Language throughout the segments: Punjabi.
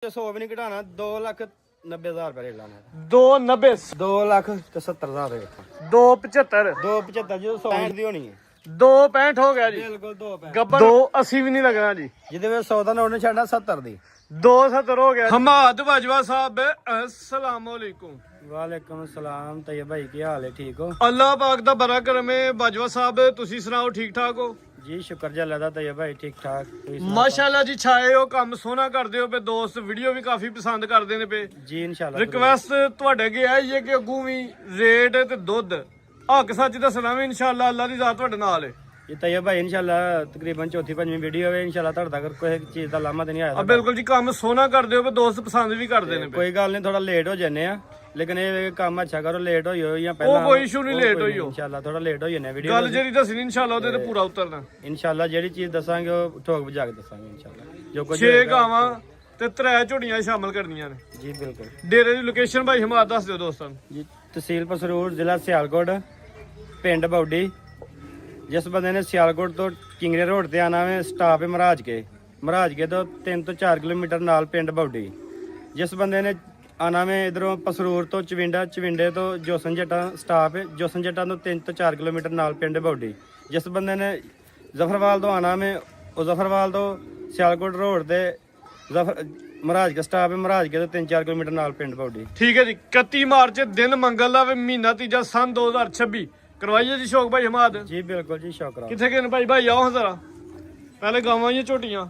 100 भी नहीं घटाना 2,90,000 रुपया रेट लाना 290 2,70,000 275 2,75 जो 100 ਦੀ ਹੋਣੀ ਹੈ 265 ਹੋ ਗਿਆ ਜੀ ਬਿਲਕੁਲ 2,65 ਗੱਬਰ 280 ਵੀ ਨਹੀਂ ਲੱਗਣਾ ਜੀ ਜਿਹਦੇ ਵਿੱਚ 100 ਦਾ ਨੋਟ ਨਹੀਂ ਛੱਡਣਾ 70 ਦੀ 270 ਹੋ ਗਿਆ ਹਮਾਦ ਬਾਜਵਾ ਸਾਹਿਬ अस्सलाम वालेकुम ਵਾਲੇਕੁਮ ਸਲਾਮ ਤੈਯਬ ਭਾਈ ਕੀ ਹਾਲ ਹੈ ਠੀਕ ਹੋ ਅੱਲਾਹ ਪਾਕ ਦਾ ਬੜਾ ਕਰਮ ਹੈ ਬਾਜਵਾ ਸਾਹਿਬ ਤੁਸੀਂ ਸੁਣਾਓ ਠੀਕ ਠਾਕ ਹੋ ਜੀ ਸ਼ੁਕਰ ਜੀ ਅੱਲਾ ਦਾ ਤੈਯਬ ਭਾਈ ਠੀਕ ਠਾਕ ਮਾਸ਼ਾਅੱਲਾ ਜੀ ਛਾਏ ਹੋ ਕੰਮ ਸੋਹਣਾ ਕਰਦੇ ਹੋ ਪਏ ਦੋਸਤ ਵੀਡੀਓ ਵੀ ਕਾਫੀ ਪਸੰਦ ਕਰਦੇ ਨੇ ਪਏ ਜੀ ਇਨਸ਼ਾਅੱਲਾ ਰਿਕਵੈਸਟ ਤੁਹਾਡੇ ਅੱਗੇ ਹੈ ਇਹ ਕਿ ਅੱਗੂ ਵੀ ਰੇਟ ਤੇ ਦੁੱਧ ਹੱਕ ਸੱਚ ਦੱਸਣਾ ਵੀ ਇਨਸ਼ਾਅੱਲਾ ਅੱਲਾ ਦੀ ਜ਼ਾਤ ਤੁਹਾਡੇ ਨਾਲ ਹੈ ਇਹ ਤੈਯਬ ਭਾਈ ਇਨਸ਼ਾਅੱਲਾ ਤਕਰੀਬਨ ਚੌਥੀ ਪੰਜਵੀਂ ਵੀਡੀਓ ਹੈ ਇਨਸ਼ਾਅੱਲਾ ਤੁਹਾਡੇ ਤੱਕ ਕੋਈ ਚੀਜ਼ ਦਾ ਲਾਮਾ ਤੇ ਨਹੀਂ ਆਇਆ ਬਿਲਕੁਲ ਜੀ ਕੰਮ ਸੋਹਣਾ ਕਰਦੇ ਹੋ ਪਏ ਦੋਸਤ ਪਸੰਦ ਵੀ ਕਰਦੇ ਨੇ ਕੋਈ ਗੱਲ ਨਹੀਂ ਥੋੜਾ ਲੇਟ ਹੋ ਜੰਨੇ ਆ ਲੇਕਿਨ ਇਹ ਕੰਮ ਅੱਛਾ ਕਰੋ ਲੇਟ ਹੋਈ ਹੋ ਜਾਂ ਪਹਿਲਾਂ ਉਹ ਕੋਈ ਇਸ਼ੂ ਨਹੀਂ ਲੇਟ ਹੋਈ ਹੋ ਇਨਸ਼ਾਅੱਲਾ ਥੋੜਾ ਲੇਟ ਹੋ ਜੰਨੇ ਵੀਡੀਓ ਗੱਲ ਜਿਹੜੀ ਦੱਸਣੀ ਇਨਸ਼ਾਅੱਲਾ ਉਹਦੇ ਤੇ ਪੂਰਾ ਉਤਰਨਾ ਇਨਸ਼ਾਅੱਲਾ ਜਿਹੜੀ ਚੀਜ਼ ਦੱਸਾਂਗੇ ਉਹ ਠੋਕ ਵਜਾ ਕੇ ਦੱਸਾਂਗੇ ਇਨਸ਼ਾਅੱਲਾ ਜੋ ਕੁਝ 6 ਗਾਵਾਂ ਤੇ 3 ਝੋੜੀਆਂ ਸ਼ਾਮਲ ਕਰਨੀਆਂ ਨੇ ਜੀ ਬਿਲਕੁਲ ਡੇਰੇ ਦੀ ਲੋਕੇਸ਼ਨ ਭਾਈ ਹਮਾਦ ਦੱਸ ਦਿਓ ਦੋਸਤਾਂ ਨੂੰ ਜੀ ਤਹਿਸੀਲ ਪਸਰੂਰ ਜ਼ਿਲ੍ਹਾ ਸਿਆਲਕੋਟ ਪਿੰਡ ਬੌਡੀ ਜਿਸ ਬੰਦੇ ਨੇ ਸਿਆਲਕੋਟ ਤੋਂ ਕਿੰਗਰੇ ਰੋਡ ਤੇ ਆਣਾ ਹੈ ਸਟਾਪ ਹੈ ਮਹਾਰਾਜ ਕੇ ਤੋਂ 3 ਤੋਂ 4 ਕਿਲੋਮੀਟਰ ਨਾਲ ਪਿੰਡ ਬੌਡੀ ਜਿਸ ਬੰਦੇ ਨੇ ਆਣਾ ਹੈ ਇਧਰੋਂ ਪਸਰੂਰ ਤੋਂ ਚਵਿੰਡੇ ਤੋਂ ਜੋਸਨ ਜੱਟਾਂ ਸਟਾਪ ਹੈ ਜੋਸਨ ਜੱਟਾਂ ਤੋਂ 3 ਤੋਂ 4 ਕਿਲੋਮੀਟਰ ਨਾਲ ਪਿੰਡ ਬੌਡੀ ਜਿਸ ਬੰਦੇ ਨੇ ਜ਼ਫਰਵਾਲ ਤੋਂ ਆਣਾ ਹੈ ਉਹ ਜ਼ਫਰਵਾਲ ਤੋਂ ਸਿਆਲਕੋਟ ਰੋਡ ਤੇ ਮਹਾਰਾਜ ਕੇ ਸਟਾਪ ਹੈ ਮਹਾਰਾਜ ਕੇ ਤੋਂ 3-4 ਕਿਲੋਮੀਟਰ ਨਾਲ ਪਿੰਡ ਬੌਡੀ ਠੀਕ ਹੈ ਜੀ 31 ਮਾਰਚ ਦਿਨ ਮੰਗਲ ਦਾ ਮਹੀਨਾ ਤੀਜਾ ਸੰਨ 2026 ਕਰਵਾਈਏ ਜੀ ਸ਼ੌਕ ਭਾਈ ਹਮਾਦ ਜੀ ਬਿਲਕੁਲ ਜੀ ਸ਼ੁਕਰ ਕਿੱਥੇ ਗਏ ਨੇ ਭਾਈ ਆਓ ਜ਼ਰਾ ਪਹਿਲੇ ਗਾਵਾਂ ਜਾਂ ਝੋਟੀਆਂ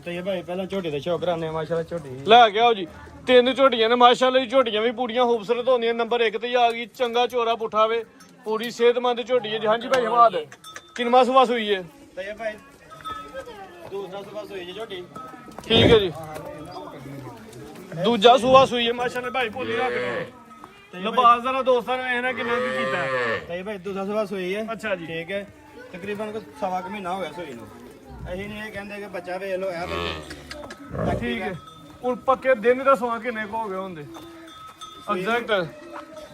ਤੇ ਇਹ ਭਾਈ ਪਹਿਲਾਂ ਝੋਟੀ ਦੇ ਸ਼ੌਕ ਕਰਾਨੇ ਮਾਸ਼ਾਅੱਲਾ ਝੋਟੀ ਲੈ ਕੇ ਆਓ ਜੀ 3 ਝੋਟੀਆਂ ਨੇ ਮਾਸ਼ਾਅੱਲਾ ਜੀ ਝੋਟੀਆਂ ਵੀ ਪੂਰੀਆਂ ਖੂਬਸੂਰਤ ਹੁੰਦੀਆਂ ਨੰਬਰ 1 ਤੇ ਆ ਗਈ ਚੰਗਾ ਚੋਰਾ ਪੁੱਠਾ ਵੇ ਪੂਰੀ ਸਿਹਤਮੰਦ ਝੋਟੀ ਹੈ ਜੀ ਹਾਂਜੀ ਭਾਈ ਹਮਾਦ ਕਿੰਨਵਾਂ ਸੂਆ ਸੂਈ ਹੈ ਤੇ ਇਹ ਭਾਈ ਦੂਸਰਾ ਸੂਆ ਸੂਈ ਜੀ ਝੋਟੀ ਠੀਕ ਹੈ ਜੀ ਦੂਜਾ ਸੂਆ ਸੂਈ ਹੈ ਮਾਸ਼ਾਅੱਲਾ ਭਾਈ ਭੋਲੀ ਰੱਖ ਲਬਾਸ ਜ਼ਰਾ ਦੋਸਤਾਂ ਨੇ ਵੇਖਣਾ ਕਿੰਨਾ ਕੀ ਕੀਤਾ ਤੇ ਇਹ ਭਾਈ ਦੂਸਰਾ ਸੂਆ ਸੂਈ ਹੈ ਅੱਛਾ ਜੀ ਠੀਕ ਹੈ ਤਕਰੀਬਨ ਕੋ ਸਵਾ ਕੁ ਮਹੀਨਾ ਹੋ ਗਿਆ ਸੂਈ ਨੂੰ ਅਸੀਂ ਨਹੀਂ ਇਹ ਕਹਿੰਦੇ ਕਿ ਬੱਚਾ ਵੇਖ ਲੋ ਆ ਤੇ ਠੀਕ ਹੈ ਹੁਣ ਪੱਕੇ ਦਿਨ ਦਾ ਸਵਾ ਕਿੰਨੇ ਕੁ ਹੋ ਗਏ ਹੁੰਦੇ ਐਗਜ਼ੈਕਟ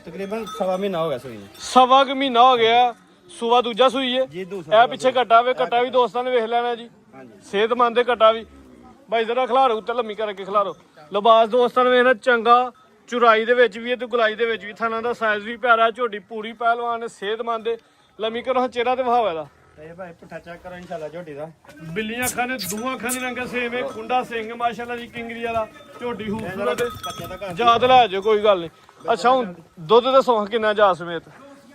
ਤਕਰੀਬਨ ਸਵਾ ਮਹੀਨਾ ਹੋ ਗਿਆ ਸੂਈ ਨੂੰ ਸਵਾ ਕੁ ਮਹੀਨਾ ਹੋ ਗਿਆ ਸੂਆ ਦੂਜਾ ਸੂਈ ਹੈ ਜੀ ਦੂਸਰਾ ਇਹ ਪਿੱਛੇ ਕੱਟਾ ਵੀ ਦੋਸਤਾਂ ਨੇ ਵੇਖ ਲੈਣਾ ਜੀ ਹਾਂਜੀ ਸਿਹਤਮੰਦ ਦੇ ਕੱਟਾ ਵੀ ਭਾਈ ਜ਼ਰਾ ਖਿਲਾਰੋ ਉੱਤੇ ਲੰਮੀ ਕਰਕੇ ਖਿਲਾਰੋ ਲਿਬਾਸ ਦੋਸਤਾਂ ਨੇ ਵੇਖਣਾ ਚੰਗਾ ਚੁਰਾਈ ਦੇ ਵਿੱਚ ਵੀ ਹੈ ਤੇ ਗੁਲਾਈ ਦੇ ਵਿੱਚ ਵੀ ਥਾਣਾ ਦਾ ਸਾਈਜ਼ ਵੀ ਪਿਆਰਾ ਝੋਟੀ ਪੂਰੀ ਪਹਿਲਵਾਨ ਸਿਹਤਮੰਦ ਲੰਮੀ ਕਰੋ ਚਿਹਰਾ ਤੇ ਵਹਾਵਾ ਦਾ ਇਹ ਭਾਈ ਪੁੱਠਾ ਚੈੱਕ ਕਰੋ ਇਨਸ਼ਾਅੱਲਾ ਝੋਟੀ ਦਾ ਬਿੱਲੀਆਂ ਅੱਖਾਂ ਨੇ ਦੂਆਂ ਅੱਖਾਂ ਦੇ ਰੰਗ ਸੇਮ ਹੈ ਖੁੰਡਾ ਸਿੰਘ ਮਾਸ਼ਾਅੱਲਾ ਜੀ ਕਿੰਗਰੀ ਵਾਲਾ ਝੋਟੀ ਖੂਬਸੂਰਤ ਬੱਚਾ ਦਾ ਘਰ ਯਾਦ ਲੈ ਜਾਓ ਕੋਈ ਗੱਲ ਨਹੀਂ ਅੱਛਾ ਹੁਣ ਦੁੱਧ ਦੱਸੋ ਕਿੰਨਾ ਜਾ ਸਮੇਤ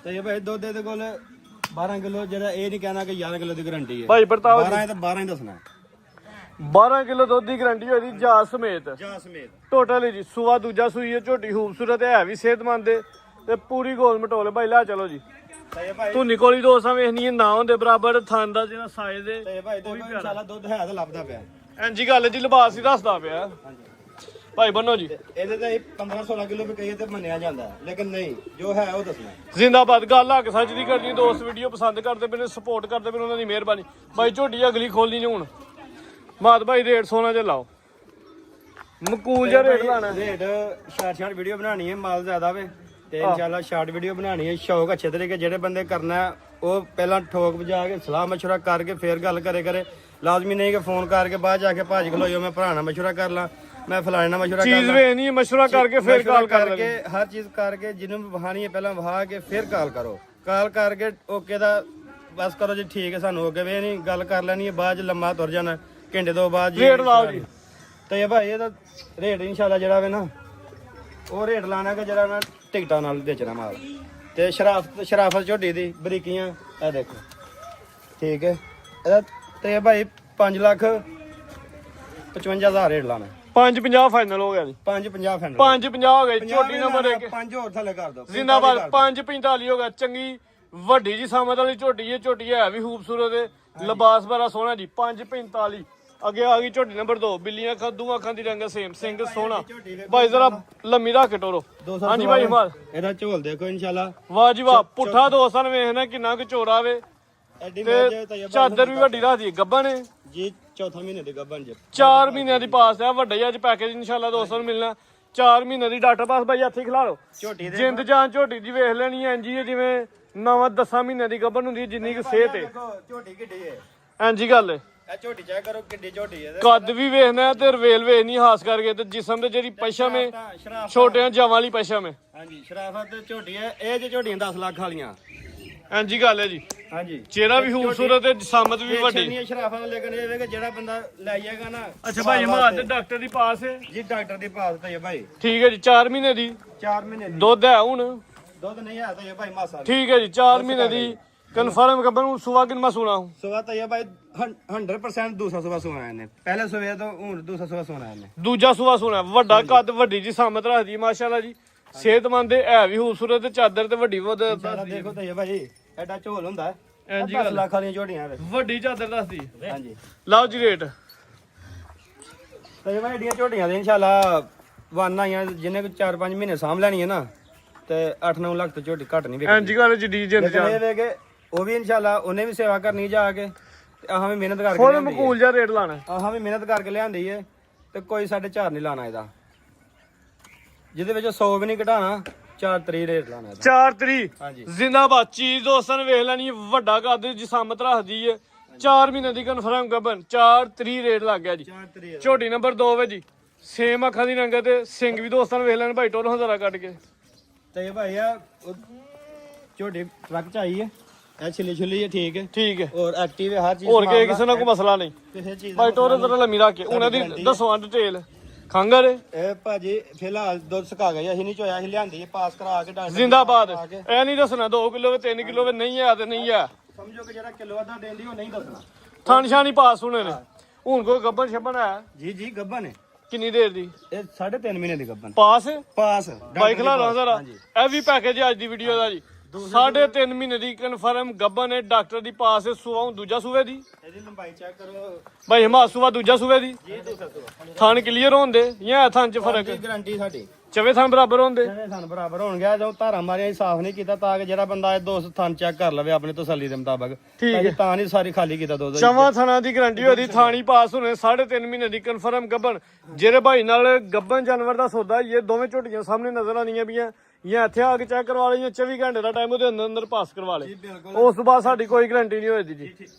ਤੇ ਇਹ ਭਾਈ ਦੁੱਧ ਦੇ ਕੋਲ 12 ਕਿਲੋ ਜਿਹੜਾ ਇਹ ਨਹੀਂ ਕਹਿਣਾ ਕਿ 11 ਕਿਲੋ ਦੀ ਗਾਰੰਟੀ ਹੈ ਭਾਈ ਬਰਤਾਓ 12 ਹੈ ਤਾਂ 12 ਹੀ ਦੱਸਣਾ 12 ਕਿਲੋ ਦੁੱਧ ਦੀ ਗਾਰੰਟੀ ਹੋਈ ਦੀ ਜਾ ਸਮੇਤ ਜਾ ਸਮੇਤ ਟੋਟਲ ਜੀ ਸੂਆ ਦੂਜਾ ਸੂਈ ਹੈ ਝੋਟੀ ਖੂਬਸੂਰਤ ਹੈ ਵੀ ਸਿਹਤਮੰਦ ਹੈ ਤੇ ਪੂਰੀ ਗੋਲ ਮਟੋਲ ਭਾਈ ਲੈ ਚਲੋ ਜੀ ਤੇ ਇਹ ਭਾਈ ਤੂੰ ਨਿਕੋਲੀ ਦੋਸਤਾਂ ਵੇਖਣੀ ਹੈ ਨਾ ਹੁੰਦੇ ਬਰਾਬਰ ਥਾਂ ਦਾ ਜਿਹੜਾ ਸਾਈਜ਼ ਦੇ ਤੇ ਭਾਈ ਦੇਖੋ ਇਨਸ਼ਾਅੱਲਾ ਦੁੱਧ ਹੈ ਤਾਂ ਲੱਭਦਾ ਪਿਆ ਐਂਜੀ ਗੱਲ ਜੀ ਲਿਬਾਸ ਹੀ ਦੱਸਦਾ ਪਿਆ ਹਾਂਜੀ ਭਾਈ ਬੰਨੋ ਜੀ ਇਹਦੇ ਤਾਂ 15-16 ਕਿਲੋ ਵੀ ਕਹੀਏ ਤੇ ਮੰਨਿਆ ਜਾਂਦਾ ਲੇਕਿਨ ਨਹੀਂ ਜੋ ਹੈ ਉਹ ਦੱਸਣਾ ਜ਼ਿੰਦਾਬਾਦ ਗੱਲ ਹੱਕ ਸੱਚ ਦੀ ਕਰਨੀ ਦੋਸਤ ਵੀਡੀਓ ਪਸੰਦ ਕਰਦੇ ਪਏ ਨੇ ਸਪੋਰਟ ਕਰਦੇ ਪਏ ਨੇ ਉਹਨਾਂ ਦੀ ਮਿਹਰਬਾਨੀ ਭਾਈ ਝੋਟੀ ਅਗਲੀ ਖੋਲਣੀ ਨਹੀਂ ਹੁਣ ਮਾਤ ਭਾਈ ਰੇਟ ਸੋਨਾ ਚ ਲਾਓ ਮਕੂਲ ਜਿਹਾ ਰੇਟ ਲਾਣਾ ਰੇਟ ਸ਼ਾਰਟ ਵੀਡੀਓ ਬਣਾਣੀ ਹੈ ਮਾਲ ਜ਼ਿਆਦਾ ਵੇ ਤੇ ਇਨਸ਼ਾਅੱਲਾ ਸ਼ਾਰਟ ਵੀਡੀਓ ਬਣਾਣੀ ਹੈ ਸ਼ੌਕ ਅੱਛੇ ਤਰੀਕੇ ਜਿਹੜੇ ਬੰਦੇ ਕਰਨਾ ਉਹ ਪਹਿਲਾਂ ਠੋਕ ਵਜਾ ਕੇ ਸਲਾਹ ਮਸ਼ਵਰਾ ਕਰਕੇ ਫੇਰ ਗੱਲ ਕਰੇ ਲਾਜ਼ਮੀ ਨਹੀਂ ਕਿ ਫੋਨ ਕਰਕੇ ਬਾਅਦ ਜਾ ਕੇ ਭਾਜ ਖਲੋਇਓ ਮੈਂ ਭਰਾ ਨਾਲ ਮਸ਼ਵਰਾ ਕਰ ਲਾਂ ਮੈਂ ਫਲਾਣੇ ਨਾਲ ਮਸ਼ਵਰਾ ਕਰ ਲਾਂ ਚੀਜ਼ ਵੇ ਨਹੀਂ ਮਸ਼ਵਰਾ ਕਰਕੇ ਫੇਰ ਕਾਲ ਕਰਕੇ ਹਰ ਚੀਜ਼ ਕਰਕੇ ਜਿਹਨੂੰ ਵਹਾਣੀ ਹੈ ਪਹਿਲਾਂ ਵਹਾ ਕੇ ਫੇਰ ਕਾਲ ਕਰੋ ਕਾਲ ਕਰਕੇ ਓਕੇ ਦਾ ਬਸ ਕਰੋ ਜੀ ਠੀਕ ਹੈ ਸਾਨੂੰ ਓਕੇ ਵੇ ਨਹੀਂ ਗੱਲ ਕਰ ਲੈਣੀ ਹੈ ਬਾਅਦ ਚ ਲੰਮਾ ਤੁਰ ਜਾਣਾ ਘੰਟੇ ਤੋਂ ਬਾਅਦ ਜੀ ਰੇਟ ਲਾਓ ਜੀ ਤੇ ਭਾਈ ਇਹਦਾ ਰੇਟ ਇਨਸ਼ਾਅੱਲਾ ਜਿਹੜਾ ਵੇ ਨਾ ਉਹ ਰੇਟ ਲਾਣਾ ਕਿ ਜਿਹੜਾ ਨਾ ਟਿਕਟਾਂ ਨਾਲ ਵੇਚਣਾ ਮਾਲ ਤੇ ਸ਼ਰਾਫਤ ਝੋਟੀ ਦੀ ਬਰੀਕੀਆਂ ਇਹ ਦੇਖੋ ਠੀਕ ਹੈ ਇਹਦਾ ਤੇ ਭਾਈ 5,55,000 ਰੇਟ ਲਾਣਾ 550 ਫਾਈਨਲ ਹੋ ਗਿਆ ਜੀ 550 ਫੈਂਡ 550 ਹੋ ਗਏ ਝੋਟੀ ਨੰਬਰ 1 5 ਹੋਰ ਥੱਲੇ ਕਰ ਦੋ ਜ਼ਿੰਦਾਬਾਦ 545 ਹੋ ਗਿਆ ਚੰਗੀ ਵੱਡੀ ਜੀ ਸਾਮਤ ਵਾਲੀ ਝੋਟੀ ਹੈ ਵੀ ਖੂਬਸੂਰਤ ਹੈ ਲਿਬਾਸ ਬੜਾ ਸੋਹਣਾ ਜੀ 545 ਅੱਗੇ ਆ ਗਈ ਝੋਟੀ ਨੰਬਰ 2 ਬਿੱਲੀਆਂ ਖਾਦੂ ਅੱਖਾਂ ਦੀ ਰੰਗ ਸੇਮ ਸਿੰਘ ਸੋਹਣਾ ਭਾਈ ਜ਼ਰਾ ਲੰਮੀ ਰੱਖ ਕੇ ਟੋਰੋ ਹਾਂਜੀ ਭਾਈ ਹਿਮਾਲ ਇਹਦਾ ਝੋਲ ਦੇਖੋ ਇਨਸ਼ਾਅੱਲਾ ਵਾਹ ਜੀ ਵਾਹ ਪੁੱਠਾ ਦੋਸਤਾਂ ਨੇ ਵੇਖਣਾ ਕਿੰਨਾ ਕੁ ਚੋਰਾ ਵੇ ਐਡੀ ਤੇ ਚਾਦਰ ਵੀ ਵੱਡੀ ਰਾਦੀ ਗੱਬਾ ਨੇ ਜੀ ਚੌਥਾ ਮਹੀਨੇ ਦੇ ਗੱਬਨ ਜੀ 4 ਮਹੀਨਿਆਂ ਦੀ ਪਾਸ ਹੈ ਵੱਡਾ ਅੱਜ ਪੈਕੇਜ ਇਨਸ਼ਾਅੱਲਾ ਦੋਸਤਾਂ ਨੂੰ ਮਿਲਣਾ 4 ਮਹੀਨੇ ਦੀ ਡਾਕਟਰ ਪਾਸ ਭਾਈ ਹੱਥੀ ਖਿਲਾ ਲਓ ਝੋਟੀ ਦੇ ਜਿੰਦ ਜਾਨ ਝੋਟੀ ਦੀ ਵੇਖ ਲੈਣੀ ਐ ਇੰਜੀ ਜਿਵੇਂ 9-10 ਮਹੀਨਿਆਂ ਦੀ ਗੱਬਨ ਹੁੰਦੀ ਜਿੰਨੀ ਕੁ ਸਿਹਤ ਹੈ ਦੇਖੋ ਝੋਟੀ ਕਿੱਡੀ ਹੈ ਇੰਜੀ ਗੱਲ ਹੈ ਇਹ ਝੋਟੀ ਚੈੱਕ ਕਰੋ ਕਿੱਡੀ ਝੋਟੀ ਹੈ ਕੱਦ ਵੀ ਵੇਖਣਾ ਤੇ ਰਵੇਲ ਵੇਖਣੀ ਖਾਸ ਕਰਕੇ ਤੇ ਜਿਸਮ ਤੇ ਜਿਹੜੀ ਪਛਮ ਹੈ ਛੋਟਿਆਂ ਜਾਵਾਂ ਵਾਲੀ ਪਛਮ ਹੈ। ਹਾਂਜੀ ਸ਼ਰਾਫਤ ਤੇ ਝੋਟੀ ਹੈ ਇਹ ਜੇ ਝੋਟੀਆਂ 10 ਲੱਖ ਵਾਲੀਆਂ ਹਾਂਜੀ ਗੱਲ ਹੈ ਜੀ। ਹਾਂਜੀ ਚਿਹਰਾ ਵੀ ਖੂਬਸੂਰਤ ਤੇ ਸਾਮਤ ਵੀ ਵੱਡੀ। ਛੰਨੀਆਂ ਸ਼ਰਾਫਤ ਲੇਕਿਨ ਇਹ ਵੇ ਕਿ ਜਿਹੜਾ ਬੰਦਾ ਲੈ ਜਾਏਗਾ ਨਾ। ਅੱਛਾ ਭਾਈ ਹਮਾਦ ਦੇ ਡਾਕਟਰ ਦੀ ਪਾਸ ਹੈ ਜੀ ਡਾਕਟਰ ਦੇ ਪਾਸ ਤੇ ਹੈ ਭਾਈ। ਠੀਕ ਹੈ ਜੀ 4 ਮਹੀਨੇ ਦੀ 4 ਮਹੀਨੇ ਦੀ ਦੁੱਧ ਹੈ ਹੁਣ। ਦੁੱਧ ਨਹੀਂ ਹੈ ਤਾਂ ਇਹ ਭਾਈ ਮਾਸਾ ਠੀਕ ਹੈ ਜੀ 4 ਮਹੀਨੇ ਦੀ ਕਨਫਰਮ ਕਬਰ ਨੂੰ ਸੁਵਾ ਕਿਨ ਮੈਂ ਸੁਣਾ ਹੂੰ ਸੁਬਾ ਤਾਂ ਇਹ ਭਾਈ 100% ਦੂਸਰਾ ਸੁਬਾ ਸੁਣਾ ਇਹਨੇ ਪਹਿਲੇ ਸੁਬੇ ਤੋਂ ਹੁਣ ਦੂਸਰਾ ਸੁਬਾ ਸੁਣਾ ਇਹਨੇ ਦੂਜਾ ਸੁਵਾ ਸੁਣਾ ਵੱਡਾ ਕੱਦ ਵੱਡੀ ਜੀ ਸਾਮਤ ਰੱਖਦੀ ਮਾਸ਼ਾਅੱਲਾ ਜੀ ਸਿਹਤਮੰਦ ਹੈ ਵੀ ਖੂਬਸੂਰਤ ਤੇ ਚਾਦਰ ਤੇ ਵੱਡੀ ਦੇਖੋ ਤਾਂ ਇਹ ਭਾਈ ਐਡਾ ਝੋਲ ਹੁੰਦਾ ਹਾਂਜੀ 10 ਲੱਖ ਵਾਲੀਆਂ ਝੋਟੀਆਂ ਵੱਡੀ ਚਾਦਰ ਦੱਸਦੀ। ਹਾਂਜੀ ਲਓ ਜੀ ਰੇਟ ਤੇ ਭਾਈ ਐਡੀਆਂ ਝੋਟੀਆਂ ਦੇ ਇਨਸ਼ਾਅੱਲਾ ਵਨ ਆਈਆਂ ਜਿਹਨੇ ਕੋਈ 4-5 ਮਹੀਨੇ ਸਾਂਭ ਲੈਣੀ ਹੈ ਨਾ ਤੇ 8-9 ਲੱਖ ਤੋਂ ਝੋਟੀ ਘੱਟ ਨਹੀਂ ਵੇਖਦੀ। ਹਾਂਜੀ ਗੱਲ ਜੀ ਡੀ ਜਿੰਦ ਇਹ ਵੇ ਕਿ ਉਹ ਵੀ ਇਨਸ਼ਾਅੱਲਾ ਉਹਨੇ ਵੀ ਸੇਵਾ ਕਰਨੀ ਜਾ ਕੇ ਤੇ ਆਹਾਂ ਵੀ ਮਿਹਨਤ ਕਰਕੇ ਫੁੱਲ ਲਿਆਂਦੀ ਹੈ। ਮਕੂਲ ਜਿਹਾ ਰੇਟ ਲਾਣਾ ਆਹਾਂ ਵੀ ਮਿਹਨਤ ਕਰਕੇ ਲਿਆਂਦੀ ਹੈ ਤੇ ਕੋਈ 4.5 ਨਹੀਂ ਲਾਣਾ ਇਹਦਾ ਜਿਹਦੇ ਵਿੱਚ 100 ਵੀ ਨਹੀਂ ਘਟਾਣਾ 4-3 ਰੇਟ ਲਾਣਾ ਇਹਦਾ 4 ਤਰੀ ਹਾਂਜੀ ਜ਼ਿੰਦਾਬਾਦ ਚੀਜ਼ ਦੋਸਤਾਂ ਨੇ ਵੇਖ ਲੈਣੀ ਵੱਡਾ ਕੱਦ ਜਿਸਾਮਤ ਰੱਖਦੀ ਹੈ 4 ਮਹੀਨੇ ਦੀ ਕਨਫਰਮ ਗੱਬਨ 4 ਤਰੀ ਰੇਟ ਲੱਗ ਗਿਆ ਜੀ। 4-3 ਝੋਟੀ ਨੰਬਰ 2 ਵੇ ਜੀ ਸੇਮ ਅੱਖਾਂ ਦੀ ਰੰਗਤ ਤੇ ਸਿੰਘ ਵੀ ਦੋਸਤਾਂ ਨੇ ਵੇਖ ਲੈਣ ਭਾਈ ਟੋਲ ਹਜ਼ਾਰਾ ਕੱਢ ਕੇ ਤੇ ਭਾਈ ਆ ਝੋਟੀ ਟਰੱਕ ਚ ਆਈ ਹੈ ਇਹ ਛਿੱਲੀ ਹੈ ਠੀਕ ਹੈ ਠੀਕ ਹੈ ਔਰ ਐਕਟਿਵ ਹੈ ਹਰ ਚੀਜ਼ ਹੋਰ ਕਿਸੇ ਨਾਲ ਕੋਈ ਮਸਲਾ ਨਹੀਂ ਕਿਸੇ ਚੀਜ਼ ਭਾਈ ਟੋਲ ਜ਼ਰਾ ਲੰਮੀ ਰੱਖ ਕੇ ਉਹਨਾਂ ਦੀ ਦੱਸੋ ਡਿਟੇਲ ਖੰਗਰ ਇਹ ਭਾਜੀ ਫਿਲਹਾਲ ਦੁੱਧ ਸੁਕਾ ਗਿਆ ਅਸੀਂ ਨਹੀਂ ਚੋਇਆ ਅਸੀਂ ਲਿਆਂਦੀ ਹੈ ਪਾਸ ਕਰਾ ਕੇ ਡਾਕਟਰ ਜ਼ਿੰਦਾਬਾਦ ਇਹ ਨਹੀਂ ਦੱਸਣਾ 2 ਕਿਲੋ 3 ਕਿਲੋ ਨਹੀਂ ਹੈ ਤੇ ਨਹੀਂ ਹੈ ਸਮਝੋ ਕਿ ਜਿਹੜਾ ਕਿਲੋ ਅੱਧਾ ਦੇਂਦੀ ਉਹ ਨਹੀਂ ਦੱਸਣਾ ਥਣ ਸ਼ਾਨੀ ਪਾਸ ਹੋਣੇ ਨੇ ਹੁਣ ਕੋਈ ਗੱਬਨ ਛੱਬਨ ਹੈ ਜੀ ਗੱਬਨ ਹੈ ਕਿੰਨੀ ਦੇਰ ਦੀ ਇਹ 3.5 ਮਹੀਨੇ ਦੀ ਗੱਬਨ ਪਾਸ ਪਾਸ ਬਾਈਕ ਖਲਾ ਜ਼ਰਾ ਇਹ ਵੀ ਪੈਕੇਜ ਅੱਜ ਦੀ ਵੀਡੀਓ ਦਾ ਜੀ 3.5 ਮਹੀਨੇ ਦੀ ਕਨਫਰਮ ਗੱਬਨ ਹੈ ਡਾਕਟਰ ਦੀ ਪਾਸ ਹੈ ਸੁਆ ਦੂਜਾ ਸੂਵੇ ਦੀ ਇਹਦੀ ਲੰਬਾਈ ਚੈੱਕ ਕਰੋ ਭਾਈ ਹਮਾ ਸੁਆ ਦੂਜਾ ਸੂਵੇ ਦੀ ਜੀ ਦੂਸਰਾ ਸੂਆ ਥਣ ਕਲੀਅਰ ਹੁੰਦੇ ਜਾਂ ਥਣ ਚ ਫਰਕ ਦੀ ਗਾਰੰਟੀ ਸਾਡੀ ਚਵੇ ਥਣ ਬਰਾਬਰ ਹੁੰਦੇ ਜਿਹੜੇ ਸਾਨੂੰ ਬਰਾਬਰ ਹੋਣ ਗਿਆ ਜੋ ਧਾਰਾਂ ਮਾਰੀਆਂ ਸਾਫ਼ ਨਹੀਂ ਕੀਤਾ ਤਾਂ ਕਿ ਜਿਹੜਾ ਬੰਦਾ ਇਹ ਦੋਸਤ ਥਣ ਚੈੱਕ ਕਰ ਲਵੇ ਆਪਣੇ ਤਸੱਲੀ ਦੇ ਮੁਤਾਬਕ ਠੀਕ ਹੈ। ਤਾਂ ਨਹੀਂ ਸਾਰੀ ਖਾਲੀ ਕੀਤਾ ਦੁੱਧ ਚਵਾਂ ਥਣਾਂ ਦੀ ਗਾਰੰਟੀ ਹੋਦੀ ਥਾਣੀ ਪਾਸ ਹੋਣੇ 3.5 ਮਹੀਨੇ ਦੀ ਕਨਫਰਮ ਗੱਬਨ ਜਿਹੜੇ ਭਾਈ ਨਾਲ ਗੱਬਨ ਜਾਨਵਰ ਦਾ ਸੌਦਾ ਇਹ ਦੋਵੇਂ ਝੋਟੀਆਂ ਸਾਹਮਣੇ ਨਜ਼ਰ ਆਉਂਦੀਆਂ ਪਈਆਂ ਜਾਂ ਇੱਥੇ ਆ ਕੇ ਚੈੱਕ ਕਰਵਾ ਲਈਆਂ 24 ਘੰਟੇ ਦਾ ਟਾਈਮ ਉਹਦੇ ਅੰਦਰ ਪਾਸ ਕਰਵਾ ਲੇ ਉਸ ਤੋਂ ਬਾਅਦ ਸਾਡੀ ਕੋਈ ਗਾਰੰਟੀ ਨਹੀਂ ਹੋਏਗੀ ਜੀ।